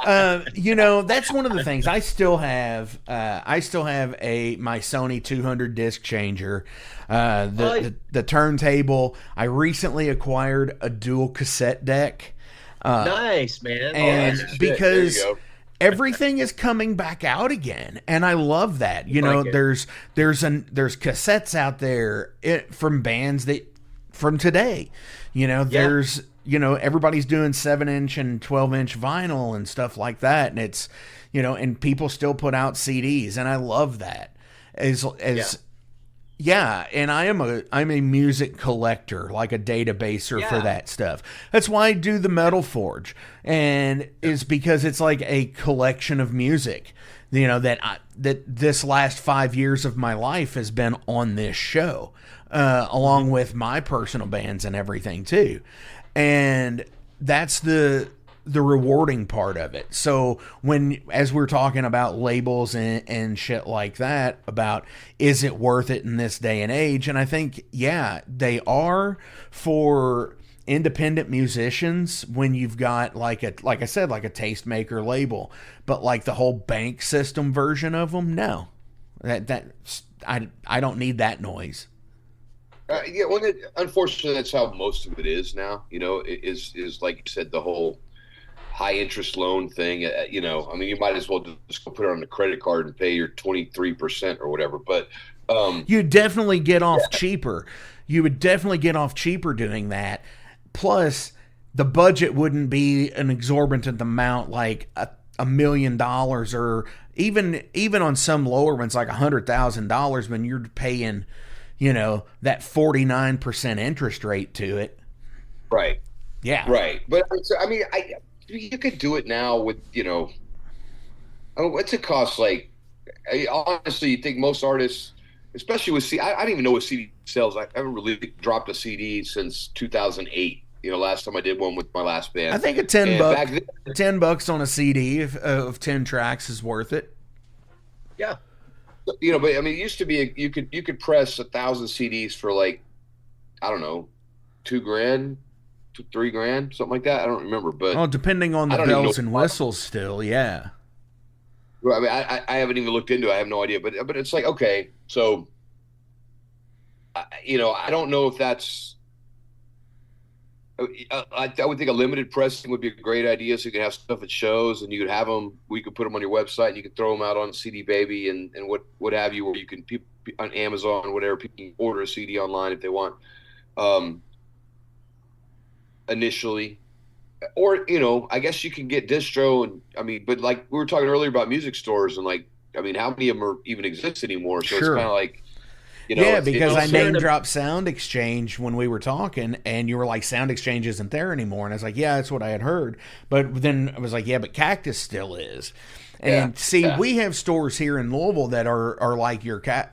[SPEAKER 2] That's one of the things. I still have my Sony 200 disc changer, the turntable. I recently acquired a dual cassette deck.
[SPEAKER 5] Nice, man.
[SPEAKER 2] And because everything is coming back out again, and I love that. There's cassettes out there from bands from today. There's everybody's doing 7-inch and 12-inch vinyl and stuff like that, and it's and people still put out CDs, and I love that. And I'm a music collector, like a databaser for that stuff. That's why I do the Metal Forge, and is because it's like a collection of music, that this last 5 years of my life has been on this show, along with my personal bands and everything too, and that's the rewarding part of it. So as we're talking about labels and shit like that, about is it worth it in this day and age? And I think, they are for independent musicians when you've got like I said, like a tastemaker label, but like the whole bank system version of them, no, I don't need that noise.
[SPEAKER 6] Unfortunately, that's how most of it is now. Is like you said, the whole high interest loan thing. You might as well just go put it on a credit card and pay your 23% or whatever. But
[SPEAKER 2] you'd definitely get off cheaper. You would definitely get off cheaper doing that. Plus, the budget wouldn't be an exorbitant amount, like $1 million, or even on some lower ones, like $100,000, when you're paying, that 49% interest rate to it.
[SPEAKER 6] Right.
[SPEAKER 2] Yeah.
[SPEAKER 6] Right. But you could do it now with, what's it cost? Like, honestly, you think most artists, especially with I don't even know what CD sales. I haven't really dropped a CD since 2008. Last time I did one with my last band.
[SPEAKER 2] I think $10 on a CD of 10 tracks is worth it.
[SPEAKER 5] Yeah.
[SPEAKER 6] But it used to be you could press 1,000 CDs for like, I don't know, $2,000, $3,000, something like that. I don't remember, but
[SPEAKER 2] depending on the bells and whistles, still, yeah.
[SPEAKER 6] Well, I haven't even looked into it. I have no idea, but it's like, okay, so I don't know if that's. I would think a limited pressing would be a great idea, so you can have stuff at shows, and you could have them. We could put them on your website, and you could throw them out on CD Baby and what have you, where you can people on Amazon or whatever. People can order a CD online if they want. Initially, or I guess you can get distro, and but like we were talking earlier about music stores, and how many of them even exist anymore? So It's kind of like.
[SPEAKER 2] Because I name dropped Sound Exchange when we were talking, and you were like, Sound Exchange isn't there anymore. And I was like, yeah, that's what I had heard. But then I was like, yeah, but Cactus still is. And we have stores here in Louisville that are like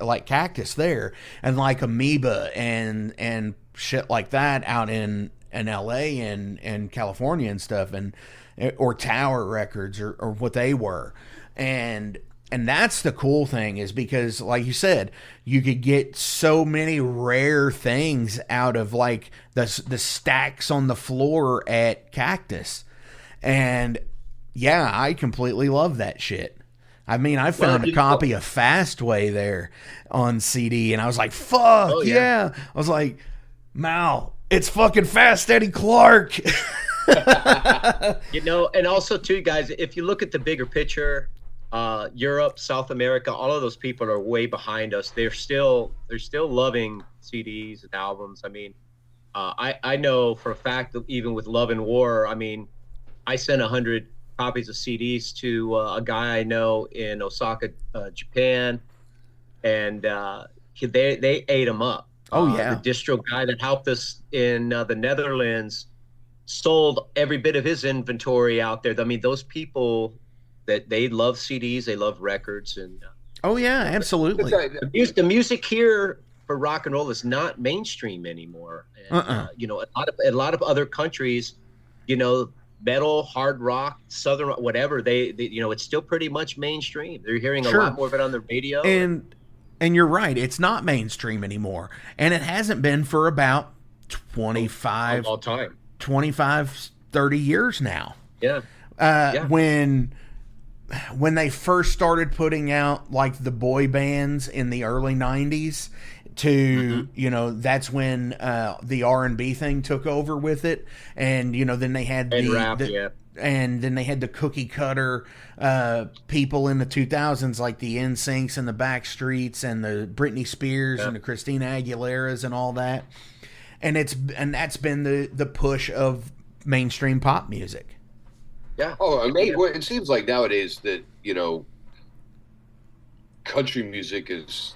[SPEAKER 2] like Cactus there, and like Amoeba and shit like that out in LA and California and stuff, or Tower Records or what they were. And that's the cool thing, is because, like you said, you could get so many rare things out of like the stacks on the floor at Cactus. And I completely love that shit. I found a copy of Fastway there on CD, and I was like, fuck, yeah. I was like, Mal, it's fucking Fast Eddie Clark.
[SPEAKER 5] And also too, guys, if you look at the bigger picture, Europe, South America, all of those people are way behind us. They're still loving CDs and albums. I know for a fact that even with Love and War, I sent 100 copies of CDs to a guy I know in Osaka, Japan, and they ate them up.
[SPEAKER 2] Oh yeah,
[SPEAKER 5] the distro guy that helped us in the Netherlands sold every bit of his inventory out there. Those people. That they love CDs, they love records, and
[SPEAKER 2] oh yeah, absolutely.
[SPEAKER 5] The music here for rock and roll is not mainstream anymore. And, a lot of other countries, metal, hard rock, southern rock, whatever, they it's still pretty much mainstream. They're hearing a lot more of it on the radio.
[SPEAKER 2] And you're right, it's not mainstream anymore, and it hasn't been for about 25,
[SPEAKER 5] all time.
[SPEAKER 2] 25, 30 years now.
[SPEAKER 5] Yeah.
[SPEAKER 2] When they first started putting out like the boy bands in the early 90s to, you know, that's when the R&B thing took over with it. And, you know, then they had and then they had the cookie cutter people in the 2000s, like the NSYNCs and the Backstreets and the Britney Spears and the Christina Aguileras and all that. And that's been the push of mainstream pop music.
[SPEAKER 6] Yeah. Oh, I mean, well, it seems like nowadays that, you know, country music is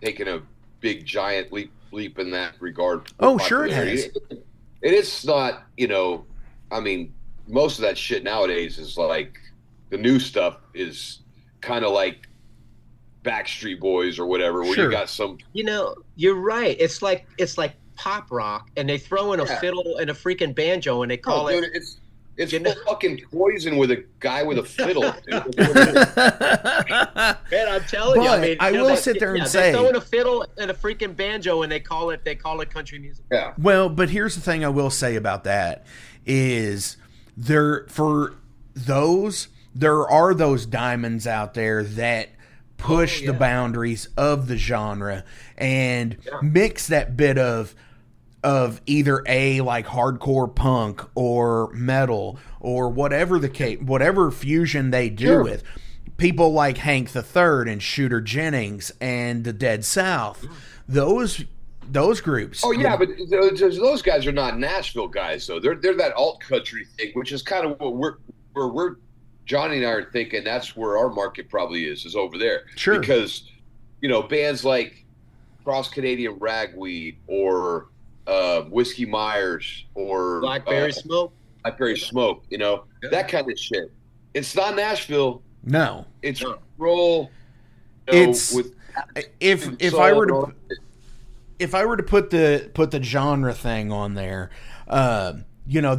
[SPEAKER 6] taking a big giant leap in that regard.
[SPEAKER 2] Oh, sure it has.
[SPEAKER 6] It's not, you know, I mean, most of that shit nowadays is like the new stuff is kind of like Backstreet Boys or whatever, where you got some.
[SPEAKER 5] You know, you're right. It's like pop rock, and they throw in a fiddle and a freaking banjo, and they call it.
[SPEAKER 6] Dude, it's fucking Poison with a guy with a fiddle.
[SPEAKER 5] Man, I'm telling you. I mean,
[SPEAKER 2] I will sit there and say,
[SPEAKER 5] they throw in a fiddle and a freaking banjo, and they call it country music.
[SPEAKER 6] Yeah.
[SPEAKER 2] Well, but here's the thing I will say about that is there are those diamonds out there that push the boundaries of the genre and mix that bit of either like hardcore punk or metal or whatever fusion they do with people like Hank the Third and Shooter Jennings and the Dead South. Those groups.
[SPEAKER 6] Oh yeah, but those guys are not Nashville guys though. They're that alt country thing, which is kind of what we're Johnny and I are thinking that's where our market probably is over there.
[SPEAKER 2] Sure. Because,
[SPEAKER 6] you know, bands like Cross Canadian Ragweed or Whiskey Myers or
[SPEAKER 5] Blackberry Smoke,
[SPEAKER 6] you know, that kind of shit. It's not Nashville.
[SPEAKER 2] No.
[SPEAKER 6] It's roll.
[SPEAKER 2] It's if I were to put the genre thing on there, you know,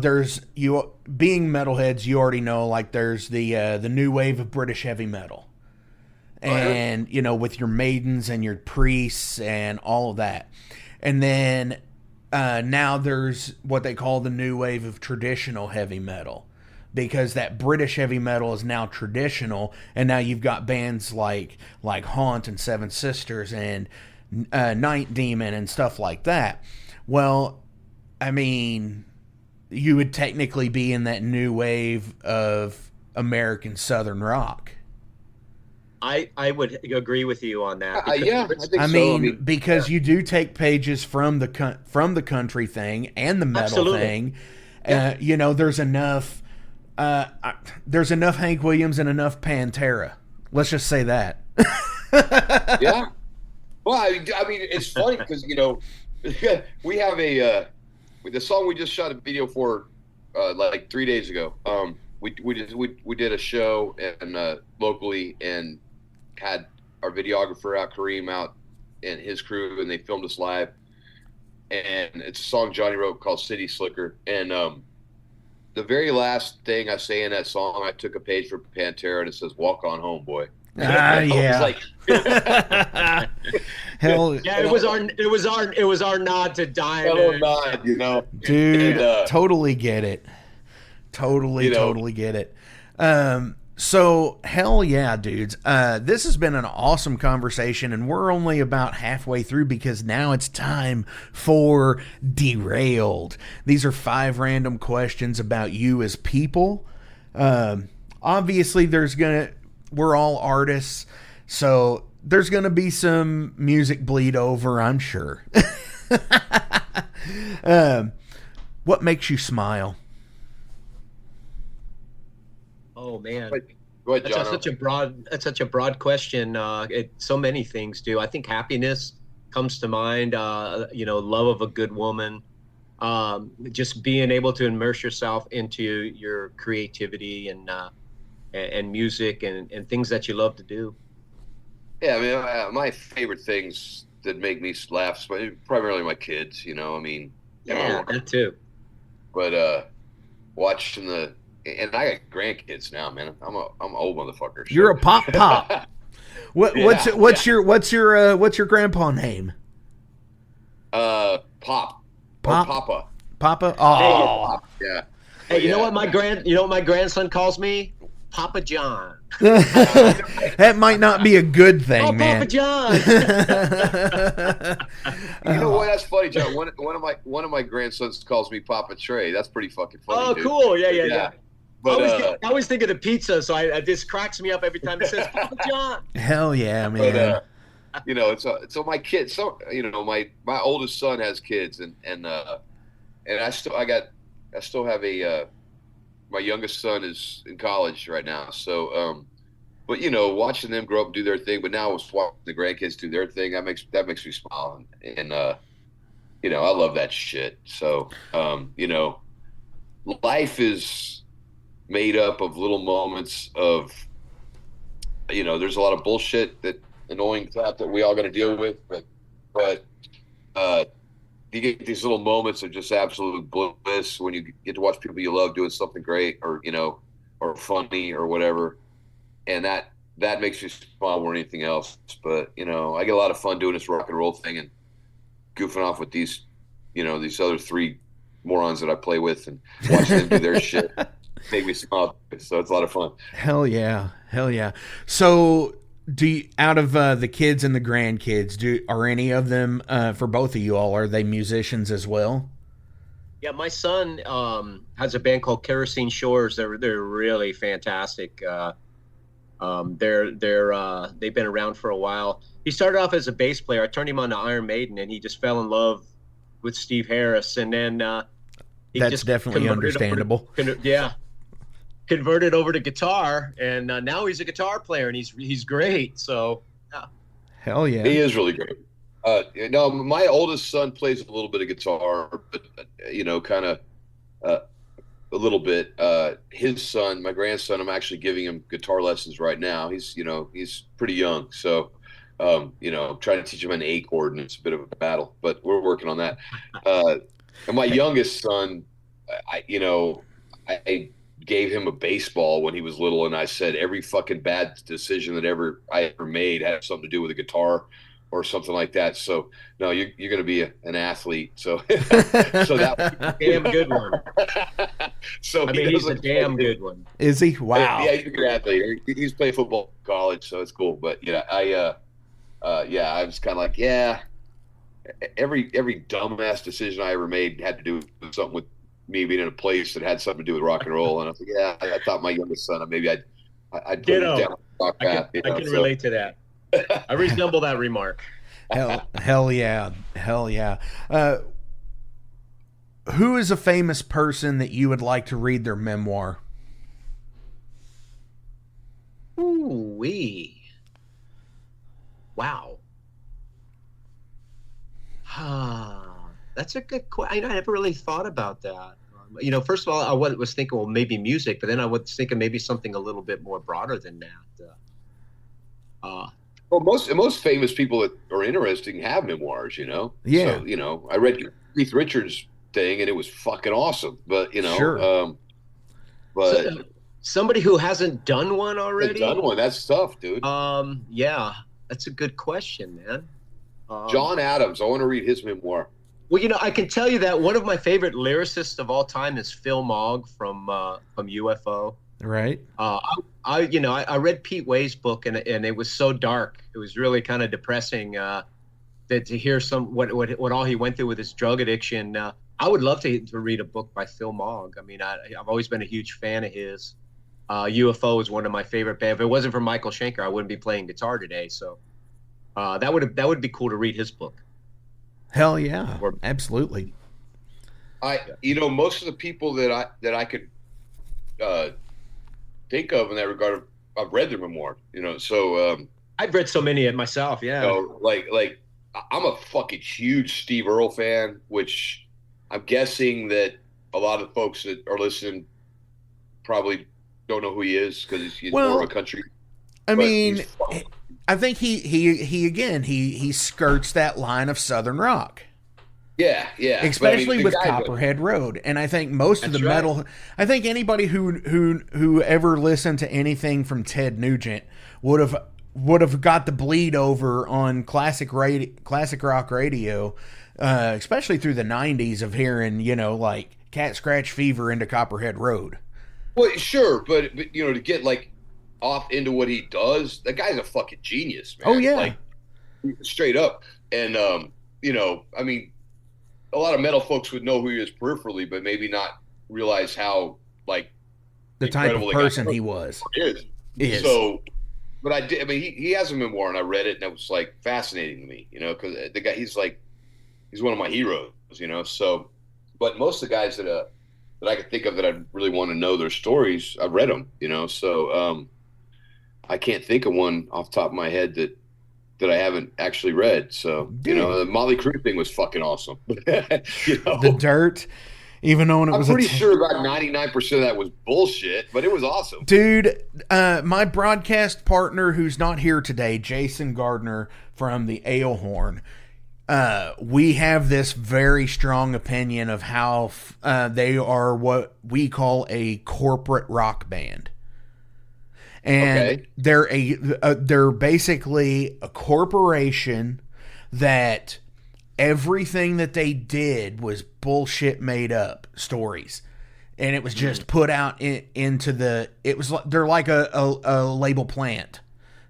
[SPEAKER 2] being metalheads, you already know, like there's the new wave of British heavy metal, and you know, with your Maidens and your Priests and all of that, and then now there's what they call the new wave of traditional heavy metal, because that British heavy metal is now traditional, and now you've got bands like Haunt and Seven Sisters and Night Demon and stuff like that. Well, I mean, you would technically be in that new wave of American Southern rock.
[SPEAKER 5] I would agree with you on that.
[SPEAKER 6] I think
[SPEAKER 2] I mean, because you do take pages from the country thing and the metal thing. You know, there's enough Hank Williams and enough Pantera. Let's just say that.
[SPEAKER 6] Yeah. Well, I mean, it's funny because, you know, we have the song we just shot a video for like 3 days ago. We did a show and locally and had our videographer out, Kareem, out and his crew, and they filmed us live. And it's a song Johnny wrote called City Slicker. And the very last thing I say in that song, I took a page from Pantera and it says, "Walk on home, boy."
[SPEAKER 2] Yeah.
[SPEAKER 6] Like,
[SPEAKER 2] hell
[SPEAKER 5] yeah, it was our nod to Diamond.
[SPEAKER 6] Nod, you know,
[SPEAKER 2] dude. Totally get it. Totally get it. So hell yeah, dudes. This has been an awesome conversation, and we're only about halfway through because now it's time for Derailed. These are 5 random questions about you as people. Obviously, we're all artists, so there's gonna be some music bleed over, I'm sure. What makes you smile?
[SPEAKER 5] Oh man,
[SPEAKER 6] go ahead, John.
[SPEAKER 5] That's such a broad question. So many things do. I think happiness comes to mind. You know, love of a good woman. Just being able to immerse yourself into your creativity and music and things that you love to do.
[SPEAKER 6] Yeah, I mean, my favorite things that make me laugh, primarily my kids. You know, I mean,
[SPEAKER 5] yeah, that too.
[SPEAKER 6] But watching and I got grandkids now, man. I'm an old motherfucker. So.
[SPEAKER 2] You're a pop. What's your grandpa name?
[SPEAKER 6] Pop. Papa.
[SPEAKER 2] Papa. Oh,
[SPEAKER 6] Yeah.
[SPEAKER 5] Hey, you know
[SPEAKER 6] Yeah.
[SPEAKER 5] what my grandson calls me? Papa John.
[SPEAKER 2] that might not be a good thing,
[SPEAKER 5] Oh,
[SPEAKER 2] man.
[SPEAKER 5] Papa John.
[SPEAKER 6] You know what? That's funny, John. One of my grandsons calls me Papa Trey. That's pretty fucking funny.
[SPEAKER 5] Oh,
[SPEAKER 6] dude.
[SPEAKER 5] cool. Yeah.
[SPEAKER 6] But
[SPEAKER 5] I always think of the pizza, so I this cracks me up every time it says Papa John.
[SPEAKER 2] Hell yeah, man.
[SPEAKER 6] you know, it's so my kids. So you know, my oldest son has kids, and I still have a my youngest son is in college right now. So but you know, watching them grow up and do their thing, but now it's watching the grandkids do their thing. That makes me smile, and you know, I love that shit. So you know, life is made up of little moments of, you know, there's a lot of bullshit, that annoying crap that we all got to deal with, but you get these little moments of just absolute bliss when you get to watch people you love doing something great, or you know, or funny or whatever, and that makes me smile more than anything else. But you know, I get a lot of fun doing this rock and roll thing and goofing off with these, you know, these other three morons that I play with, and watching them do their shit make me smile. So it's a lot of fun.
[SPEAKER 2] Hell yeah. So, out of the kids and the grandkids, are any of them, for both of you all, are they musicians as well?
[SPEAKER 5] Yeah, my son has a band called Kerosene Shores. They're really fantastic. They've been around for a while. He started off as a bass player. I turned him on to Iron Maiden, and he just fell in love with Steve Harris. And then he
[SPEAKER 2] That's
[SPEAKER 5] just
[SPEAKER 2] definitely understandable.
[SPEAKER 5] Converted over to guitar, and now he's a guitar player, and he's great. So,
[SPEAKER 2] hell yeah,
[SPEAKER 6] he is really great. No, my oldest son plays a little bit of guitar, but you know, kind of a little bit. His son, my grandson, I'm actually giving him guitar lessons right now. He's pretty young, so you know, I'm trying to teach him an A chord, and it's a bit of a battle, but we're working on that. And my youngest son, I gave him a baseball when he was little, and I said every fucking bad decision that I ever made had something to do with a guitar or something like that. So no, you're going to be an athlete. So so that
[SPEAKER 5] damn good one.
[SPEAKER 6] So
[SPEAKER 5] I mean, he's a damn good one.
[SPEAKER 2] Is he? Wow.
[SPEAKER 6] Yeah, he's a good athlete. He's playing football in college, so it's cool. But yeah, I was kind of like, yeah, every dumbass decision I ever made had to do with something with me being in a place that had something to do with rock and roll. And I was like, yeah, I thought my youngest son, maybe I'd put him down the rock path.
[SPEAKER 5] I can relate to that. I resemble that remark.
[SPEAKER 2] Hell yeah. Who is a famous person that you would like to read their memoir?
[SPEAKER 5] Ooh-wee. Wow. That's a good question. I never really thought about that. You know, first of all, I was thinking, well, maybe music, but then I was thinking maybe something a little bit more broader than that.
[SPEAKER 6] Well, most famous people that are interesting have memoirs, you know.
[SPEAKER 2] Yeah.
[SPEAKER 6] So, you know, I read Keith Richards' thing, and it was fucking awesome. But you know,
[SPEAKER 2] sure.
[SPEAKER 6] But
[SPEAKER 5] somebody who hasn't done one already.
[SPEAKER 6] Done one. That's tough, dude.
[SPEAKER 5] Yeah, that's a good question, man.
[SPEAKER 6] John Adams. I want to read his memoir.
[SPEAKER 5] Well, you know, I can tell you that one of my favorite lyricists of all time is Phil Mogg from UFO.
[SPEAKER 2] Right.
[SPEAKER 5] I read Pete Way's book, and it was so dark. It was really kind of depressing that to hear what all he went through with his drug addiction. I would love to read a book by Phil Mogg. I mean, I've always been a huge fan of his. UFO is one of my favorite bands. If it wasn't for Michael Schenker, I wouldn't be playing guitar today. So that would be cool to read his book.
[SPEAKER 2] Hell yeah, absolutely.
[SPEAKER 6] Most of the people that I could think of in that regard, I've read their memoir. You know, so
[SPEAKER 5] I've read so many of it myself. Yeah.
[SPEAKER 6] Like I'm a fucking huge Steve Earle fan, which I'm guessing that a lot of folks that are listening probably don't know who he is because he's more of a country.
[SPEAKER 2] I mean, I think he skirts that line of Southern rock.
[SPEAKER 6] Yeah.
[SPEAKER 2] Especially with Copperhead Road, and I think most of the metal. I think anybody who ever listened to anything from Ted Nugent would would have got the bleed over on classic rock radio, especially through the 90s, of hearing, like Cat Scratch Fever into Copperhead Road.
[SPEAKER 6] Well, sure, but to get like off into what he does, that guy's a fucking genius, man.
[SPEAKER 2] Oh yeah,
[SPEAKER 6] like straight up. And I mean, a lot of metal folks would know who he is peripherally, but maybe not realize how like
[SPEAKER 2] the type of person he was.
[SPEAKER 6] Is. So, but I did. I mean, he has a memoir, and I read it, and it was like fascinating to me, because the guy, he's one of my heroes, So, but most of the guys that I could think of that I really want to know their stories, I've read them, So, I can't think of one off the top of my head that I haven't actually read. So, the Motley Crue thing was fucking awesome.
[SPEAKER 2] The Dirt. Even though
[SPEAKER 6] I'm pretty sure about 99% of that was bullshit, but it was awesome.
[SPEAKER 2] Dude, my broadcast partner who's not here today, Jason Gardner from the Ale Horn, we have this very strong opinion of how they are what we call a corporate rock band. And they're basically a corporation that everything that they did was bullshit made up stories, and it was just put out into the. It was they're like a label plant,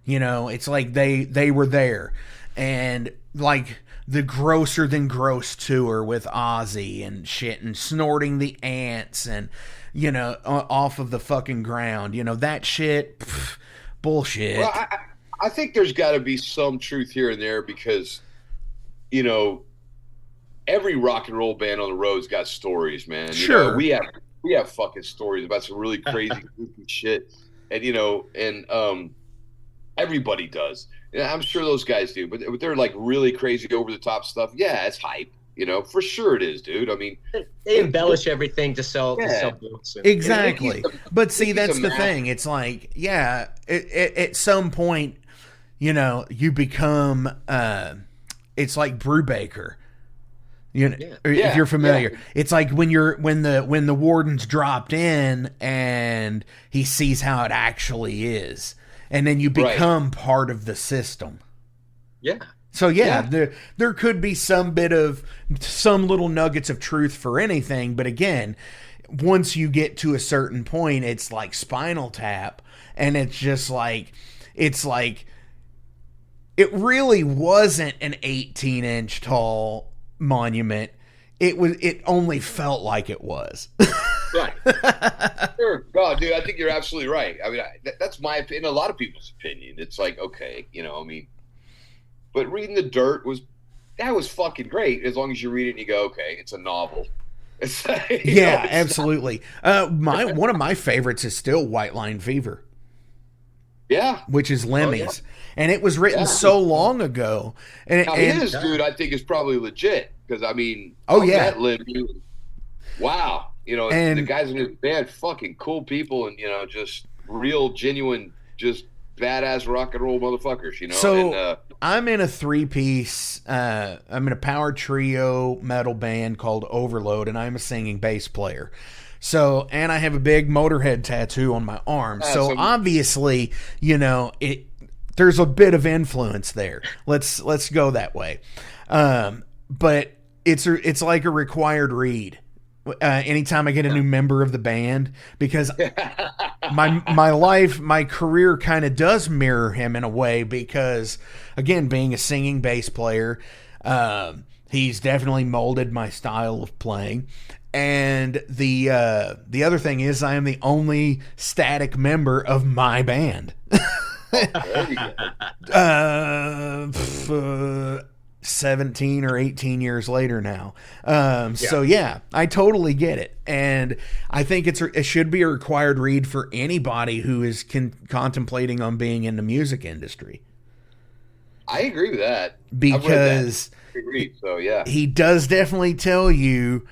[SPEAKER 2] It's like they were there, and like the Grosser Than Gross tour with Ozzy and shit, and Snorting the Ants, and off of the fucking ground, that shit, bullshit.
[SPEAKER 6] Well, I think there's got to be some truth here and there, because every rock and roll band on the road's got stories, man.
[SPEAKER 2] Sure.
[SPEAKER 6] We have fucking stories about some really crazy goofy shit. And everybody does. I'm sure those guys do, but they're like really crazy over the top stuff. Yeah, it's hype. For sure it is, dude. I mean,
[SPEAKER 5] they embellish everything to sell books.
[SPEAKER 2] Exactly. But see, that's the thing. It's like, at some point, you become it's like Brubaker. If you're familiar, it's like when the warden's dropped in and he sees how it actually is, and then you become part of the system.
[SPEAKER 5] Yeah.
[SPEAKER 2] So there could be some little nuggets of truth for anything, but again, once you get to a certain point, it's like Spinal Tap, and it's just like it really wasn't an 18-inch tall monument. It only felt like it was.
[SPEAKER 6] Right. Sure. No, dude, I think you're absolutely right. I mean, that's my opinion. A lot of people's opinion. It's like, okay, I mean, but reading The Dirt was fucking great, as long as you read it and you go, okay, it's a novel. It's
[SPEAKER 2] absolutely. One of my favorites is still White Line Fever.
[SPEAKER 6] Yeah.
[SPEAKER 2] Which is Lemmy's. And it was written so long ago. And
[SPEAKER 6] his, dude, I think is probably legit. Because, I mean, met Lemmy. Wow. And the guys in his band, fucking cool people, and, just real, genuine, just badass rock and roll motherfuckers,
[SPEAKER 2] So, I'm in a 3-piece, I'm in a power trio metal band called Overload, and I'm a singing bass player. So, and I have a big Motorhead tattoo on my arm. So obviously, there's a bit of influence there. Let's go that way. But it's like a required read. Anytime I get a new member of the band, because my career kind of does mirror him in a way, because again, being a singing bass player, he's definitely molded my style of playing. And the other thing is, I am the only static member of my band. 17 or 18 years later now. So yeah, I totally get it. And I think it should be a required read for anybody who is contemplating on being in the music industry.
[SPEAKER 6] I agree with that.
[SPEAKER 2] Because
[SPEAKER 6] so yeah,
[SPEAKER 2] he does definitely tell you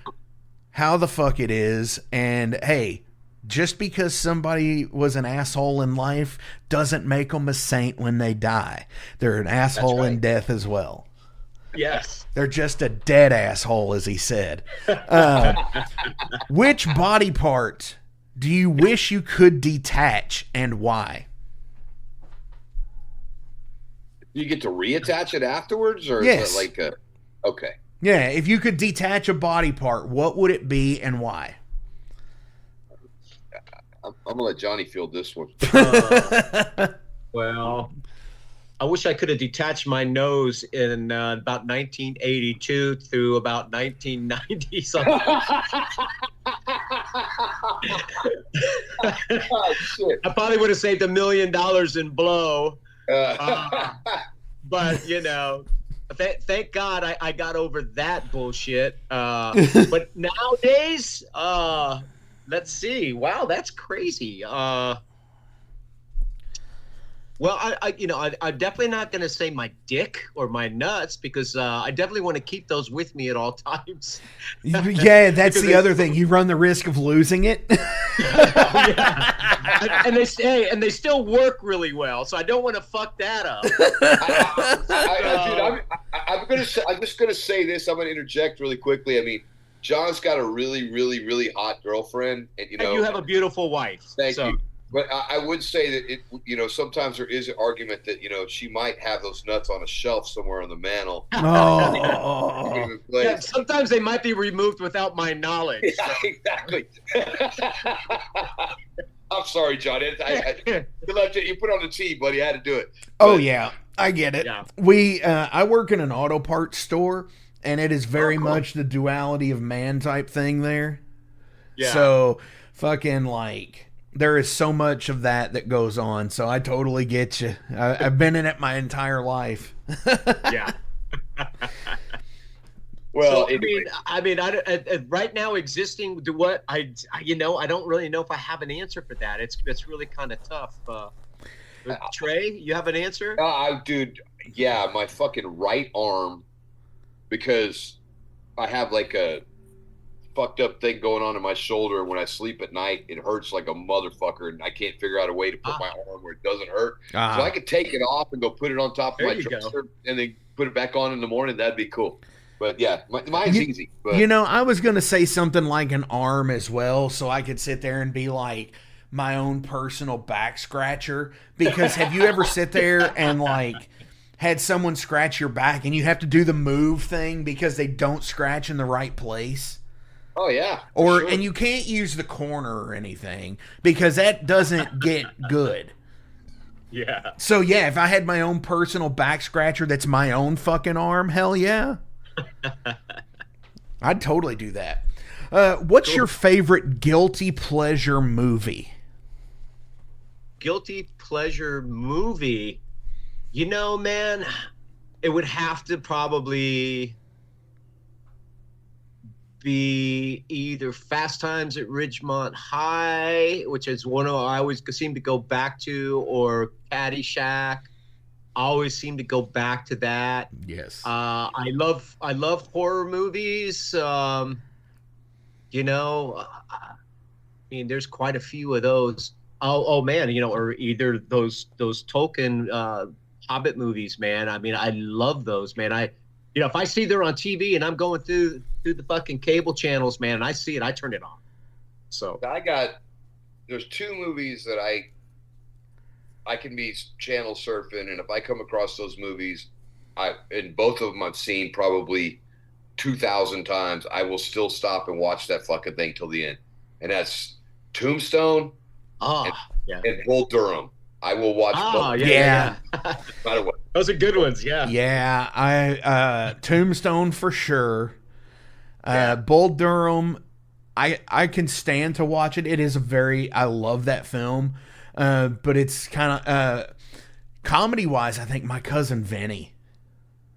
[SPEAKER 2] how the fuck it is. And hey, just because somebody was an asshole in life doesn't make them a saint when they die. They're an asshole in death as well.
[SPEAKER 5] Yes.
[SPEAKER 2] They're just a dead asshole, as he said. Which body part do you wish you could detach, and why?
[SPEAKER 6] You get to reattach it afterwards, or
[SPEAKER 2] Yes.
[SPEAKER 6] is it like okay?
[SPEAKER 2] Yeah, if you could detach a body part, what would it be and why?
[SPEAKER 6] I'm gonna let Johnny field this one.
[SPEAKER 5] Well, I wish I could have detached my nose in about 1982 through about 1990 something.
[SPEAKER 6] Oh, shit.
[SPEAKER 5] I probably would have saved $1 million in blow. But you know, thank God I got over that bullshit. But nowadays, let's see. Wow, that's crazy. Well, I'm definitely not going to say my dick or my nuts because I definitely want to keep those with me at all times.
[SPEAKER 2] Yeah, that's the other thing. You run the risk of losing it.
[SPEAKER 5] Yeah. And they still work really well, so I don't want to fuck that up.
[SPEAKER 6] I'm just gonna say this. I'm gonna interject really quickly. I mean, John's got a really, really, really hot girlfriend, and
[SPEAKER 5] And you have a beautiful wife.
[SPEAKER 6] Thank you. But I would say that sometimes there is an argument that she might have those nuts on a shelf somewhere on the mantle.
[SPEAKER 2] Oh,
[SPEAKER 5] Yeah, sometimes they might be removed without my knowledge.
[SPEAKER 6] Yeah, exactly. I'm sorry, John. You put it on the tee, buddy. I had to do it.
[SPEAKER 2] Oh yeah, I get it.
[SPEAKER 5] Yeah.
[SPEAKER 2] I work in an auto parts store, and it is very much the duality of man type thing there.
[SPEAKER 5] Yeah.
[SPEAKER 2] So fucking like there is so much of that goes on. So I totally get you. I've been in it my entire life.
[SPEAKER 5] Yeah.
[SPEAKER 6] Well,
[SPEAKER 5] so, I mean, right now existing, I don't really know if I have an answer for that. It's really kind of tough. Trey, you have an answer?
[SPEAKER 6] Dude, yeah, my fucking right arm, because I have like a fucked up thing going on in my shoulder. When I sleep at night, it hurts like a motherfucker, and I can't figure out a way to put my arm where it doesn't hurt. So I could take it off and go put it on top of my dresser and then put it back on in the morning. That'd be cool. But yeah, mine's easy. But.
[SPEAKER 2] I was going to say something like an arm as well, so I could sit there and be like my own personal back scratcher. Because have you ever sit there and like had someone scratch your back and you have to do the move thing because they don't scratch in the right place?
[SPEAKER 6] Oh yeah.
[SPEAKER 2] And you can't use the corner or anything because that doesn't get good.
[SPEAKER 5] Yeah.
[SPEAKER 2] So yeah, if I had my own personal back scratcher that's my own fucking arm, hell yeah. I'd totally do that. What's your favorite guilty pleasure movie?
[SPEAKER 5] Guilty pleasure movie? Man, it would have to probably be either Fast Times at Ridgemont High, which is one I always seem to go back to, or Caddyshack. I always seem to go back to that.
[SPEAKER 2] Yes.
[SPEAKER 5] I love horror movies. I mean, there's quite a few of those. Oh man, or either those Tolkien Hobbit movies, man. I mean, I love those, man. If I see they're on TV and I'm going through the fucking cable channels, man, and I see it, I turn it on. So
[SPEAKER 6] there's two movies that I can be channel surfing, and if I come across those movies, and both of them I've seen probably 2,000 times, I will still stop and watch that fucking thing till the end. And that's Tombstone and Bull Durham. I will watch both.
[SPEAKER 2] Yeah.
[SPEAKER 6] No matter what.
[SPEAKER 5] Those are good ones, yeah.
[SPEAKER 2] Yeah, I Tombstone for sure. Bull Durham, I can stand to watch it. It is I love that film. But it's kind of comedy-wise, I think My Cousin Vinny.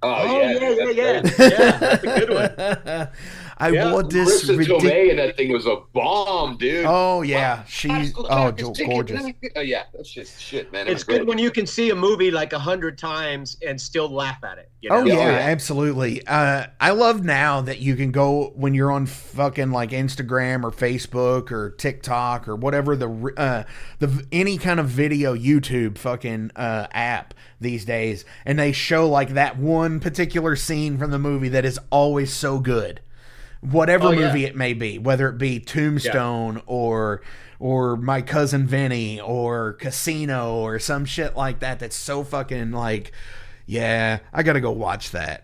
[SPEAKER 5] Oh yeah. Yeah, that's a good one.
[SPEAKER 2] I want this
[SPEAKER 6] ridiculous. And that thing was a bomb, dude.
[SPEAKER 2] Oh yeah, she's gorgeous.
[SPEAKER 6] Yeah, that's just shit, man.
[SPEAKER 5] It's good when you can see a movie like 100 times and still laugh at it.
[SPEAKER 2] Oh yeah, absolutely. I love now that you can go when you're on fucking like Instagram or Facebook or TikTok or whatever the any kind of video YouTube fucking app these days, and they show like that one particular scene from the movie that is always so good. Whatever movie it may be, whether it be Tombstone or My Cousin Vinny or Casino or some shit like that, that's so fucking like Yeah, I got to go watch that.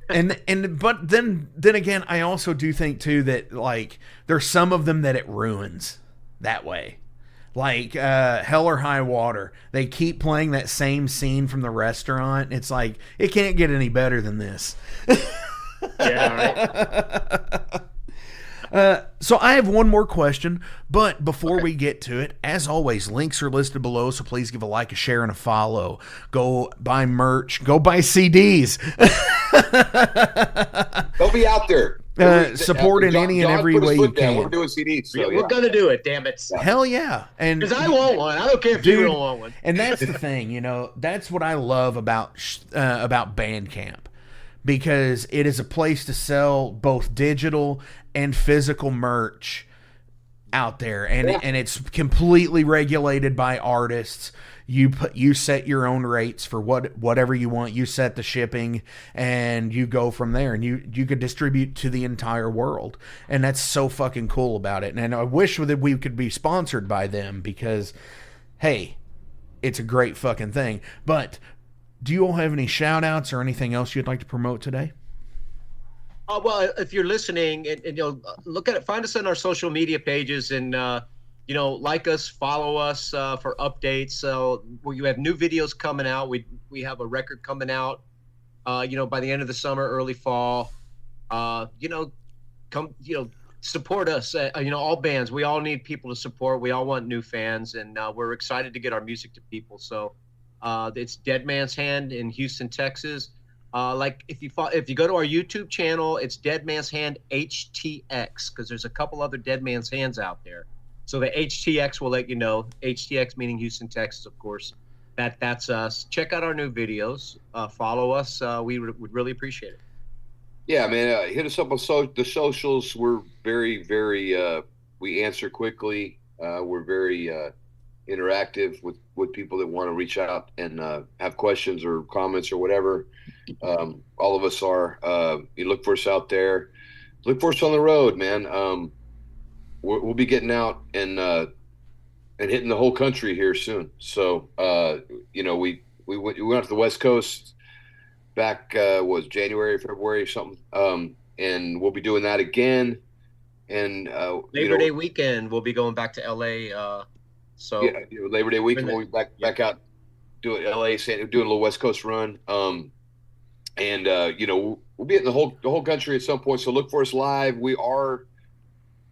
[SPEAKER 2] But then again, I also do think too that like there's some of them that it ruins that way. Like Hell or High Water, they keep playing that same scene from the restaurant. It's like it can't get any better than this.
[SPEAKER 5] Yeah, right.
[SPEAKER 2] So I have one more question, but before we get to it, as always, links are listed below, so please give a like, a share, and a follow. Go buy merch. Go buy CDs.
[SPEAKER 6] They'll be out there.
[SPEAKER 2] Support in any and every way you can.
[SPEAKER 6] We're doing CDs. So,
[SPEAKER 5] We're going to do it, damn it.
[SPEAKER 2] Hell yeah. And
[SPEAKER 5] Because I want one. I don't care if you don't want one.
[SPEAKER 2] And that's the thing, that's what I love about Bandcamp. Because it is a place to sell both digital and physical merch out there, and it's completely regulated by artists. You set your own rates for whatever you want. You set the shipping, and you go from there. And you could distribute to the entire world, and that's so fucking cool about it. And I wish that we could be sponsored by them because, hey, it's a great fucking thing. But do you all have any shout outs or anything else you'd like to promote today?
[SPEAKER 5] Well, if you're listening and look at it, find us on our social media pages and, like us, follow us for updates. So you have new videos coming out. We have a record coming out, by the end of the summer, early fall. Support us. All bands, we all need people to support. We all want new fans, and we're excited to get our music to people. So, it's Dead Man's Hand in Houston, Texas. If you go to our YouTube channel, it's Dead Man's Hand HTX, because there's a couple other Dead Man's Hands out there. So the HTX will let you know. HTX meaning Houston, Texas, of course. That's us. Check out our new videos. Follow us. We would really appreciate it.
[SPEAKER 6] Yeah, man. Hit us up on the socials. We're very, very. We answer quickly. We're very. Interactive with people that want to reach out and have questions or comments or whatever. All of us are. You look for us out there. Look for us on the road, man. We'll be getting out and hitting the whole country here soon. So we went up to the West Coast back was January, February, something. And we'll be doing that again. And
[SPEAKER 5] Labor Day weekend, we'll be going back to LA. So
[SPEAKER 6] yeah, Labor Day weekend we'll be back out doing LA, doing a little West Coast run. We'll be in the whole country at some point. So look for us live. We are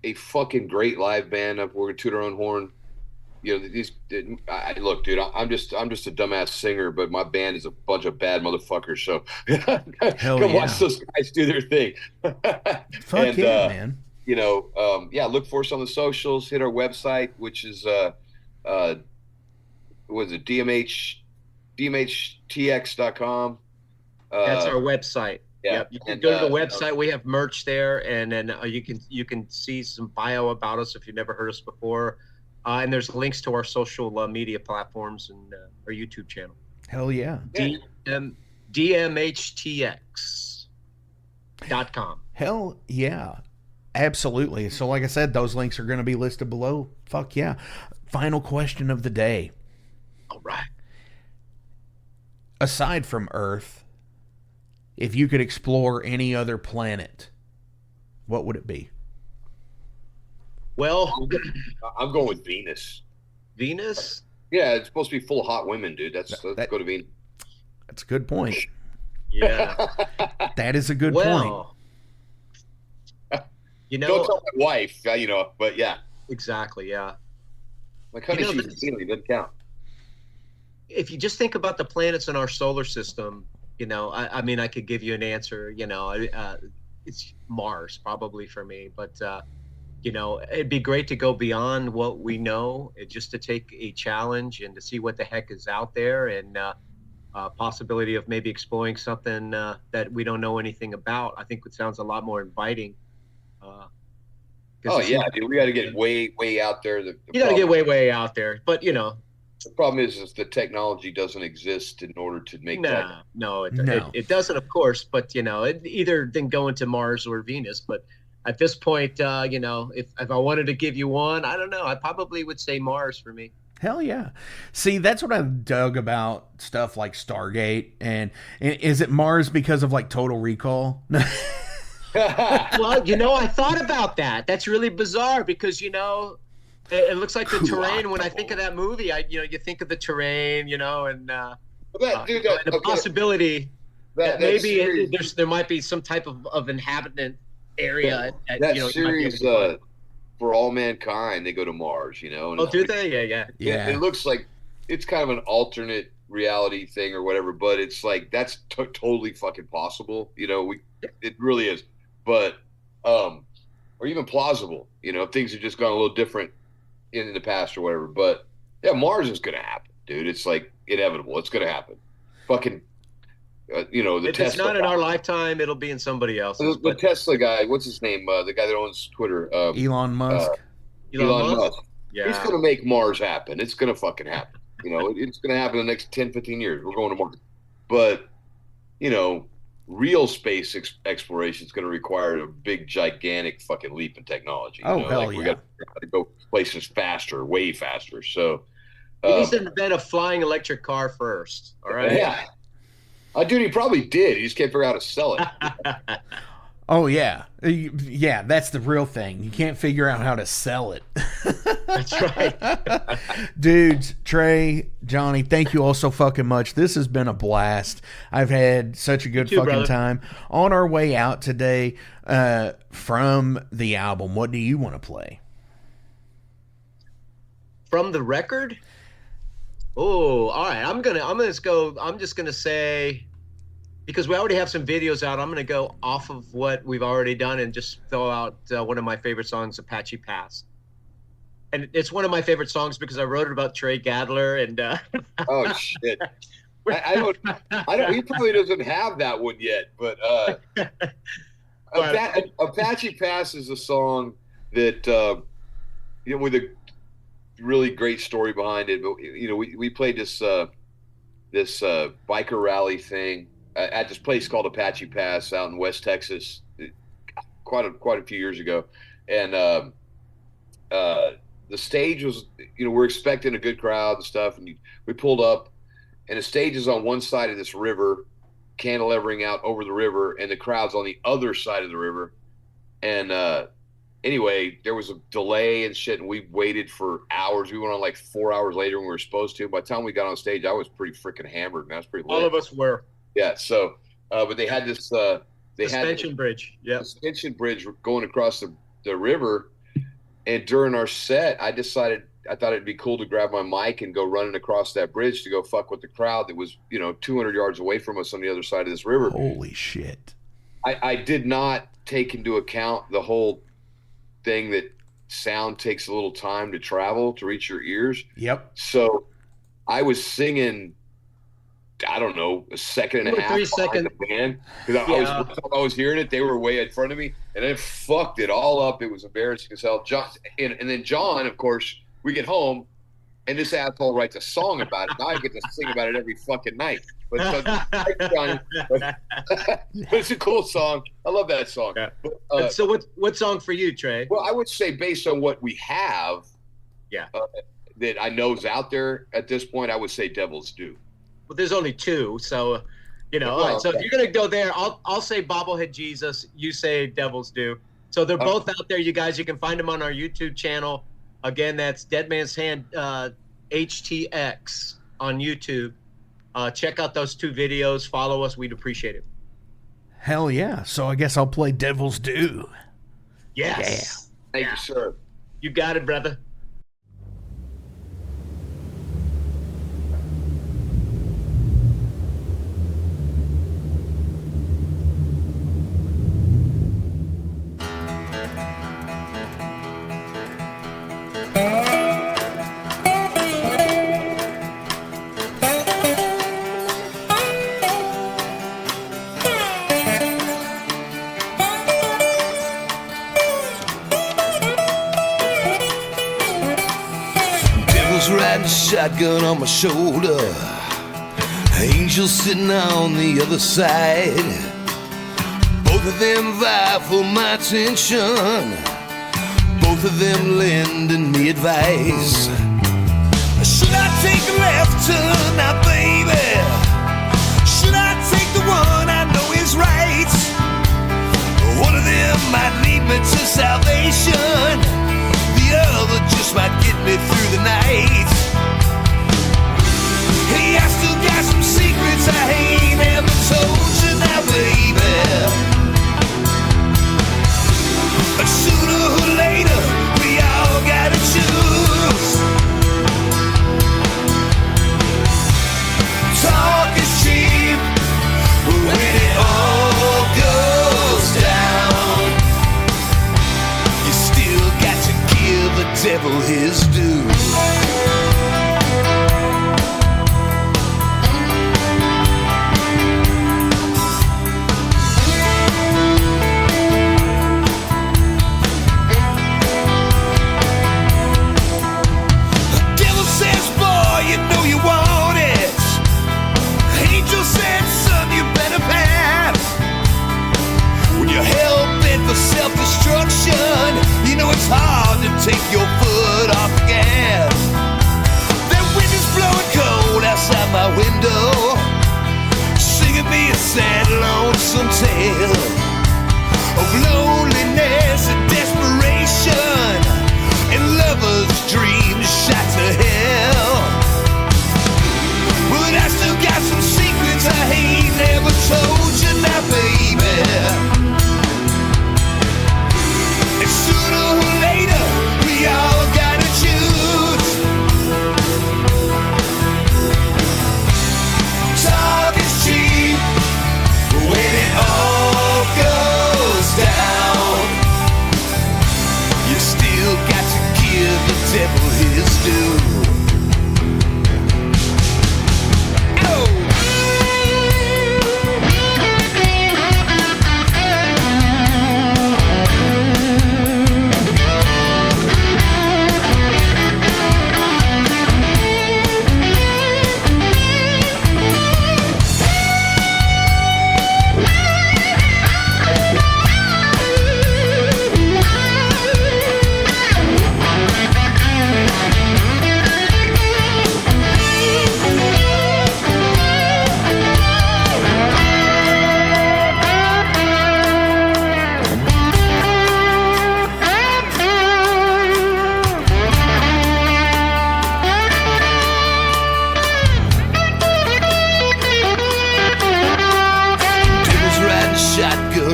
[SPEAKER 6] a fucking great live band. We're gonna toot our own horn. Look, dude, I'm just a dumbass singer, but my band is a bunch of bad motherfuckers. So come watch those guys do their thing.
[SPEAKER 2] Fuck yeah, man.
[SPEAKER 6] Look for us on the socials. Hit our website, which is DMHTX.com.
[SPEAKER 5] That's our website.
[SPEAKER 6] Yeah.
[SPEAKER 5] Yep. You can go to the website. We have merch there, and then you can see some bio about us if you've never heard us before. And there's links to our social media platforms and our YouTube channel.
[SPEAKER 2] Hell yeah.
[SPEAKER 5] DMHTX.com.
[SPEAKER 2] Hell yeah. Absolutely. So like I said, those links are going to be listed below. Fuck yeah. Final question of the day.
[SPEAKER 5] All right.
[SPEAKER 2] Aside from Earth, if you could explore any other planet, what would it be?
[SPEAKER 5] Well,
[SPEAKER 6] I'm going with Venus.
[SPEAKER 5] Venus?
[SPEAKER 6] Yeah, it's supposed to be full of hot women, dude. Let's go to Venus.
[SPEAKER 2] That's a good point.
[SPEAKER 5] Yeah.
[SPEAKER 2] That is a good point.
[SPEAKER 6] Don't tell my wife, but yeah.
[SPEAKER 5] Exactly, yeah.
[SPEAKER 6] Like, honey, she's feeling, doesn't count.
[SPEAKER 5] If you just think about the planets in our solar system, I could give you an answer, it's Mars probably for me, but, it'd be great to go beyond what we know, just to take a challenge and to see what the heck is out there, and possibility of maybe exploring something that we don't know anything about. I think it sounds a lot more inviting.
[SPEAKER 6] Dude, we got to get way out there.
[SPEAKER 5] You got to get way out there, but
[SPEAKER 6] the problem is the technology doesn't exist in order to make that.
[SPEAKER 5] No, it doesn't, of course. But either then going to Mars or Venus. But at this point, if I wanted to give you one, I don't know. I probably would say Mars for me.
[SPEAKER 2] Hell yeah. See, that's what I dug about stuff like Stargate. And is it Mars because of like Total Recall?
[SPEAKER 5] Well, I thought about that. That's really bizarre because, it looks like the terrain. When I think of that movie, you think of the terrain, and the possibility that maybe there might be some type of inhabitant area.
[SPEAKER 6] That series, For All Mankind, they go to Mars, And
[SPEAKER 5] do they? Yeah.
[SPEAKER 6] It looks like it's kind of an alternate reality thing or whatever, but it's like that's totally fucking possible. It really is. But or even plausible, if things have just gone a little different in the past or whatever. But yeah, Mars is gonna happen, dude. It's like inevitable. It's gonna happen. Fucking if
[SPEAKER 5] it's not in our lifetime, it'll be in somebody else's.
[SPEAKER 6] The Tesla guy, what's his name? The guy that owns Twitter.
[SPEAKER 2] Elon Musk.
[SPEAKER 6] Elon Musk.
[SPEAKER 5] Yeah.
[SPEAKER 6] He's going to make Mars happen. It's going to fucking happen. It's going to happen in the next 10, 15 years. We're going to Mars. But, real space exploration is going to require a big, gigantic fucking leap in technology.
[SPEAKER 2] Oh, hell yeah.
[SPEAKER 6] We got to go places faster, way faster. So,
[SPEAKER 5] he needs to invent a flying electric car first. All right.
[SPEAKER 6] Yeah. Dude, he probably did. He just can't figure out how to sell it.
[SPEAKER 2] Oh, yeah. Yeah, that's the real thing. You can't figure out how to sell it.
[SPEAKER 5] That's right.
[SPEAKER 2] Dudes, Trey, Johnny, thank you all so fucking much. This has been a blast. I've had such a good fucking time. On our way out today from the album, what do you want to play?
[SPEAKER 5] From the record? Oh, all right. I'm just gonna say, because we already have some videos out, I'm gonna go off of what we've already done and just throw out one of my favorite songs, Apache Pass. And it's one of my favorite songs because I wrote it about Trey Gadler and.
[SPEAKER 6] Oh shit! I don't. He probably doesn't have that one yet, but Apache Pass is a song that with a really great story behind it. But we played this biker rally thing at this place called Apache Pass out in West Texas, quite a few years ago, and the stage was, we're expecting a good crowd and stuff, and we pulled up, and the stage is on one side of this river, cantilevering out over the river, and the crowd's on the other side of the river, and anyway, there was a delay and shit, and we waited for hours. We went on like 4 hours later when we were supposed to. By the time we got on stage, I was pretty freaking hammered, and I was pretty lit.
[SPEAKER 5] All of us were.
[SPEAKER 6] Yeah. So, but they had this.
[SPEAKER 5] Suspension bridge. Yeah.
[SPEAKER 6] Suspension bridge going across the river, and during our set, I thought it'd be cool to grab my mic and go running across that bridge to go fuck with the crowd that was 200 yards away from us on the other side of this river.
[SPEAKER 2] Holy shit!
[SPEAKER 6] I did not take into account the whole thing that sound takes a little time to travel to reach your ears.
[SPEAKER 2] Yep.
[SPEAKER 6] So I was singing, I don't know, a second and a half
[SPEAKER 5] 3 seconds
[SPEAKER 6] the band because I was hearing it. They were way in front of me, and it fucked it all up. It was embarrassing as hell. John, and then John, of course, we get home, and this asshole writes a song about it. Now I get to sing about it every fucking night. But it's a cool song. I love that song.
[SPEAKER 5] Yeah. So what song for you, Trey?
[SPEAKER 6] Well, I would say based on what we have, that I know is out there at this point, I would say Devil's Due.
[SPEAKER 5] Well, there's only two, so all right. So if you're gonna go there, I'll say Bobblehead Jesus. You say Devil's Due. So they're both out there, you guys. You can find them on our YouTube channel. Again, that's Dead Man's Hand HTX on YouTube. Check out those two videos. Follow us. We'd appreciate it.
[SPEAKER 2] Hell yeah. So I guess I'll play Devil's Due.
[SPEAKER 5] Yes.
[SPEAKER 6] Yeah. Thank you, sir.
[SPEAKER 5] You got it, brother.
[SPEAKER 4] Riding shotgun on my shoulder, angel sitting on the other side. Both of them vie for my attention, both of them lending me advice. turn now, baby. Should I take the one I know is right? One of them might lead me to salvation. The other just might get me through the night. Hey, I still got some secrets I ain't ever told you now, baby. But sooner or later, we all gotta choose. Talk is cheap when it all goes down. You still got to give the devil his due. Self-destruction, you know it's hard to take your foot off the gas. That wind is blowing cold outside my window, singing me a sad, lonesome tale of loneliness and desperation, and lovers' dreams shot to hell. But I still got some secrets I ain't never told you now, baby. Sooner or later, we all gotta choose. Talk is cheap when it all goes down. You still got to give the devil his due.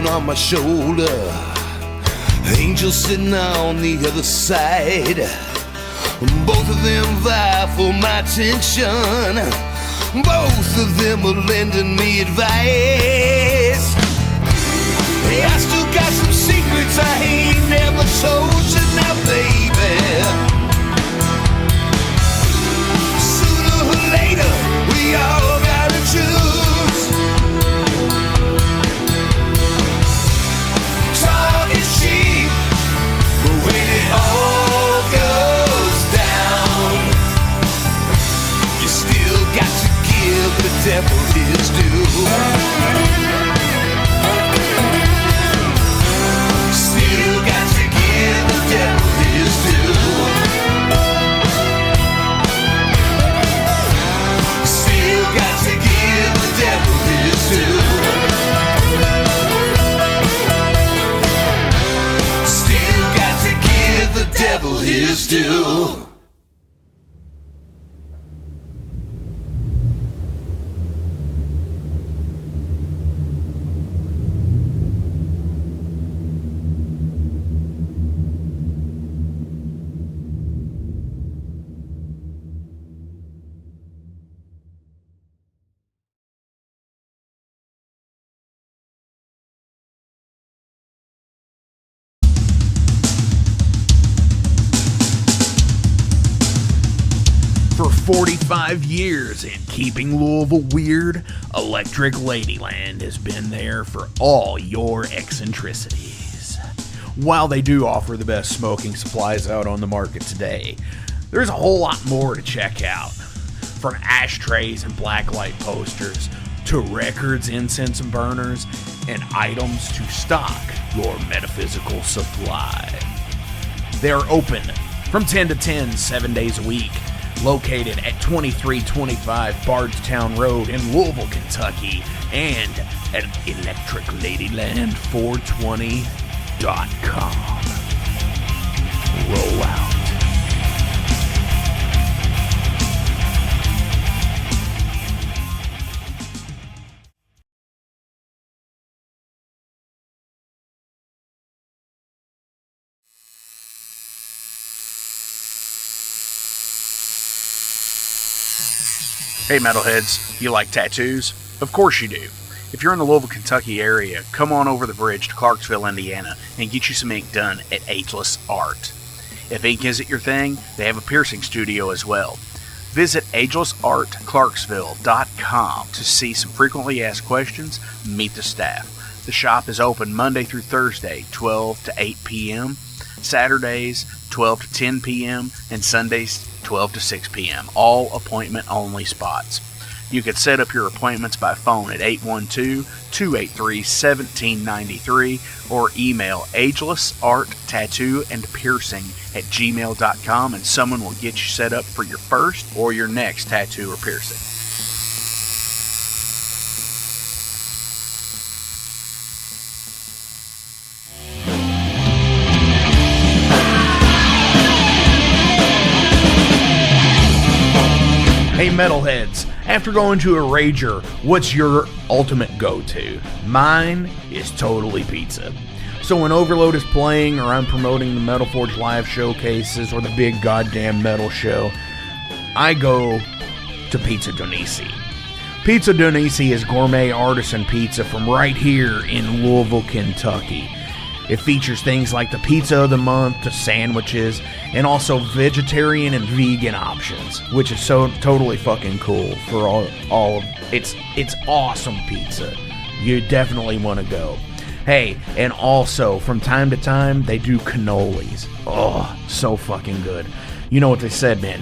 [SPEAKER 4] On my shoulder, angel sitting on the other side. Both of them vie for my attention. Both of them are lending me advice. Hey, I still got some secrets I ain't never told you now, baby. Sooner or later, we all gotta choose. All goes down. You still got to give the devil his due. Still got to give the devil his due. Still got to give the devil his due. The devil his due.
[SPEAKER 2] For 45 years and keeping Louisville weird, Electric Ladyland has been there for all your eccentricities. While they do offer the best smoking supplies out on the market today, there's a whole lot more to check out. From ashtrays and blacklight posters, to records, incense and burners, and items to stock your metaphysical supply. They're open from 10 to 10, 7 days a week, located at 2325 Bardstown Road in Louisville, Kentucky, and at electricladyland420.com. Roll out.
[SPEAKER 7] Hey metalheads, you like tattoos? Of course you do. If you're in the Louisville, Kentucky area, come on over the bridge to Clarksville, Indiana, and get you some ink done at Ageless Art. If ink isn't your thing, they have a piercing studio as well. Visit agelessartclarksville.com to see some frequently asked questions, meet the staff. The shop is open Monday through Thursday, 12 to 8 p.m., Saturdays, 12 to 10 p.m., and Sundays, 12 to 6 p.m., all appointment-only spots. You can set up your appointments by phone at 812-283-1793 or email agelessarttattooandpiercing@gmail.com and someone will get you set up for your first or your next tattoo or piercing.
[SPEAKER 2] Hey metalheads, after going to a rager, what's your ultimate go-to? Mine is totally pizza. So when Overload is playing, or I'm promoting the Metal Forge live showcases, or the big goddamn metal show, I go to Pizza Donisi. Pizza Donisi is gourmet artisan pizza from right here in Louisville, Kentucky. It features things like the pizza of the month, the sandwiches, and also vegetarian and vegan options, which is so totally fucking cool for all of it's awesome pizza. You definitely want to go. Hey, and also from time to time they do cannolis. Oh, so fucking good. You know what they said, man?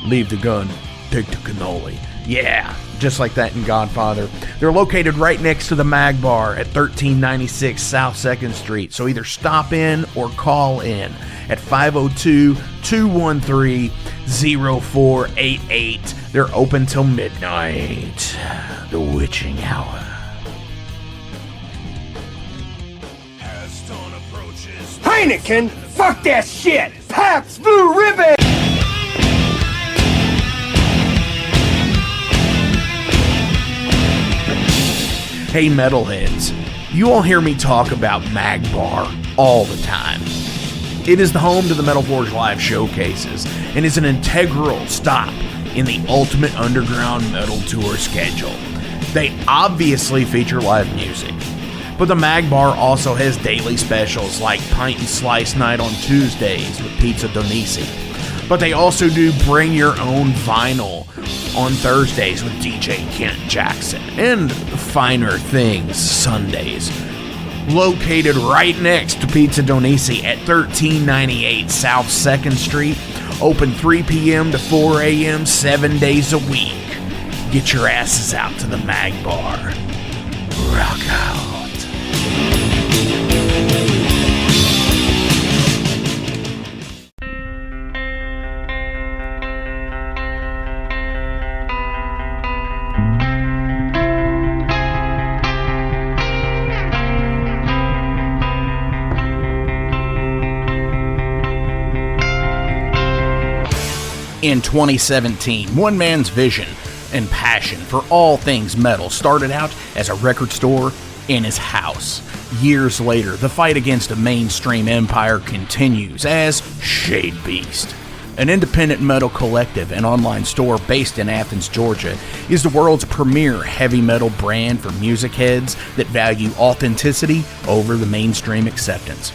[SPEAKER 2] Leave the gun, take the cannoli. Yeah, just like that in Godfather. They're located right next to the Mag Bar at 1396 South 2nd Street. So either stop in or call in at 502-213-0488. They're open till midnight. The witching hour.
[SPEAKER 1] Heineken, fuck that shit! Pabst Blue Ribbon!
[SPEAKER 2] Hey metalheads, you all hear me talk about Mag Bar all the time. It is the home to the Metal Forge live showcases and is an integral stop in the Ultimate Underground Metal Tour schedule. They obviously feature live music, but the Mag Bar also has daily specials like Pint and Slice Night on Tuesdays with Pizza Donisi. But they also do Bring Your Own Vinyl on Thursdays with DJ Kent Jackson, and Finer Things Sundays. Located right next to Pizza Donisi at 1398 South 2nd Street, open 3 p.m. to 4 a.m. 7 days a week. Get your asses out to the Mag Bar. Rock out. In 2017, one man's vision and passion for all things metal started out as a record store in his house. Years later, the fight against a mainstream empire continues as Shade Beast. An independent metal collective and online store based in Athens, Georgia, is the world's premier heavy metal brand for music heads that value authenticity over the mainstream acceptance.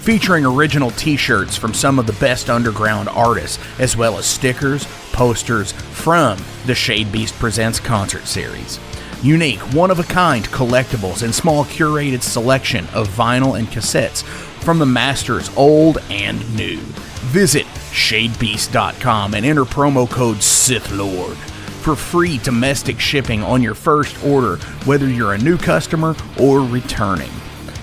[SPEAKER 2] Featuring original t-shirts from some of the best underground artists, as well as stickers, posters from the Shade Beast Presents concert series. Unique, one-of-a-kind collectibles and small curated selection of vinyl and cassettes from the masters old and new. Visit shadebeast.com and enter promo code SithLord for free domestic shipping on your first order, whether you're a new customer or returning.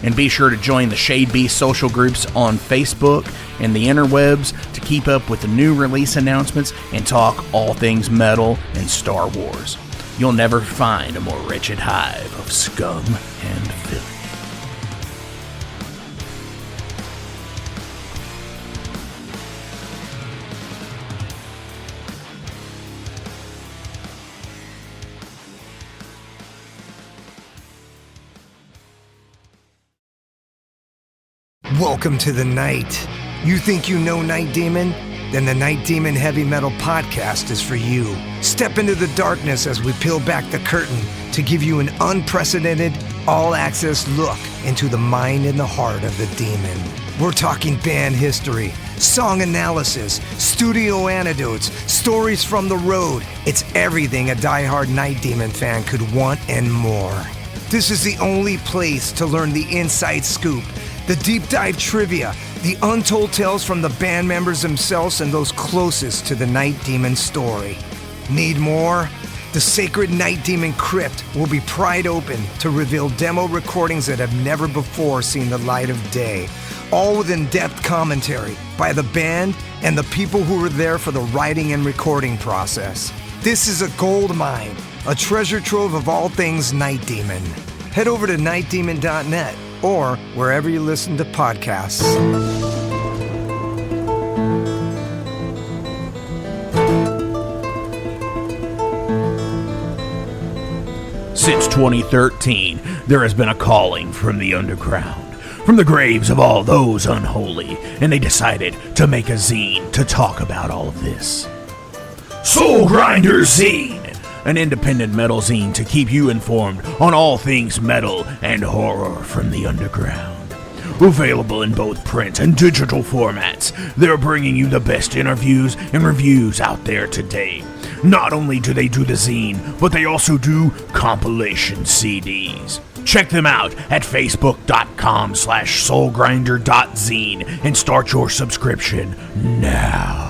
[SPEAKER 7] And be sure to join the Shade Beast social groups on Facebook and the interwebs to keep up with the new release announcements and talk all things metal and Star Wars. You'll never find a more wretched hive of scum and filth.
[SPEAKER 8] Welcome to the night. You think you know Night Demon? Then the Night Demon Heavy Metal Podcast is for you. Step into the darkness as we peel back the curtain to give you an unprecedented, all-access look into the mind and the heart of the demon. We're talking band history, song analysis, studio anecdotes, stories from the road. It's everything a diehard Night Demon fan could want and more. This is the only place to learn the inside scoop, the deep dive trivia, the untold tales from the band members themselves and those closest to the Night Demon story. Need more? The Sacred Night Demon Crypt will be pried open to reveal demo recordings that have never before seen the light of day, all with in-depth commentary by the band and the people who were there for the writing and recording process. This is a gold mine, a treasure trove of all things Night Demon. Head over to nightdemon.net or wherever you listen to podcasts.
[SPEAKER 7] Since 2013, there has been a calling from the underground, from the graves of all those unholy, and they decided to make a zine to talk about all of this. Soul Grinder Zine! An independent metal zine to keep you informed on all things metal and horror from the underground. Available in both print and digital formats, they're bringing you the best interviews and reviews out there today. Not only do they do the zine, but they also do compilation CDs. Check them out at facebook.com/soulgrinder.zine and start your subscription now.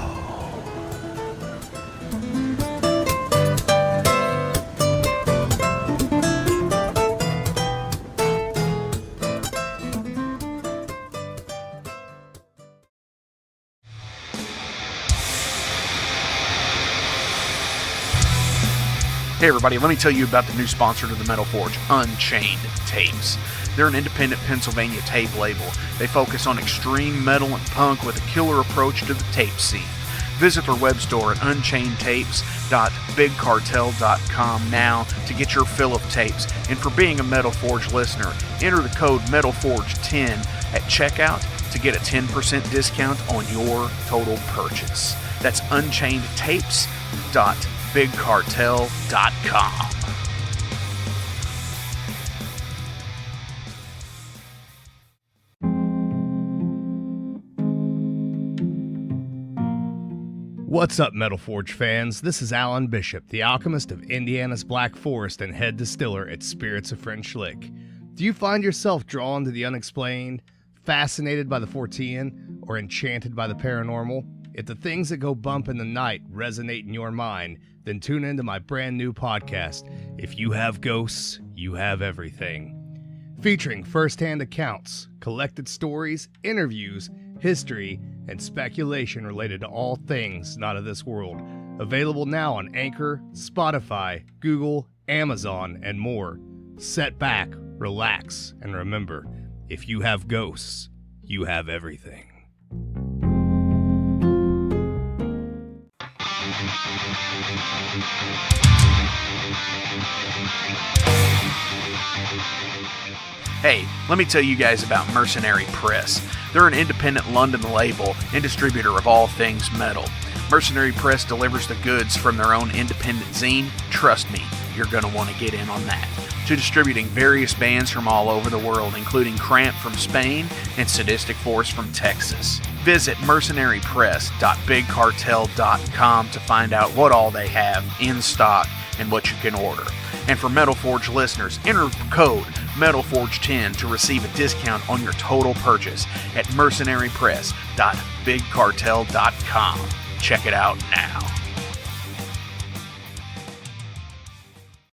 [SPEAKER 7] Hey everybody, let me tell you about the new sponsor to the Metal Forge, Unchained Tapes. They're an independent Pennsylvania tape label. They focus on extreme metal and punk with a killer approach to the tape scene. Visit their web store at unchainedtapes.bigcartel.com now to get your fill of tapes. And for being a Metal Forge listener, enter the code METALFORGE10 at checkout to get a 10% discount on your total purchase. That's unchainedtapes.bigcartel.com.
[SPEAKER 9] What's up, Metal Forge fans? This is Alan Bishop, the alchemist of Indiana's Black Forest and head distiller at Spirits of French Lick. Do you find yourself drawn to the unexplained, fascinated by the Fortean, or enchanted by the paranormal? If the things that go bump in the night resonate in your mind, then tune into my brand new podcast, If You Have Ghosts, You Have Everything. Featuring first-hand accounts, collected stories, interviews, history, and speculation related to all things not of this world. Available now on Anchor, Spotify, Google, Amazon, and more. Set back, relax, and remember, if you have ghosts, you have everything.
[SPEAKER 7] Hey, let me tell you guys about Mercenary Press. They're an independent London label and distributor of all things metal. Mercenary Press delivers the goods from their own independent zine. Trust me, you're going to want to get in on that. To distributing various bands from all over the world, including Cramp from Spain and Sadistic Force from Texas. Visit mercenarypress.bigcartel.com to find out what all they have in stock and what you can order. And for Metal Forge listeners, enter code METALFORGE10 to receive a discount on your total purchase at mercenarypress.bigcartel.com. Check it out now.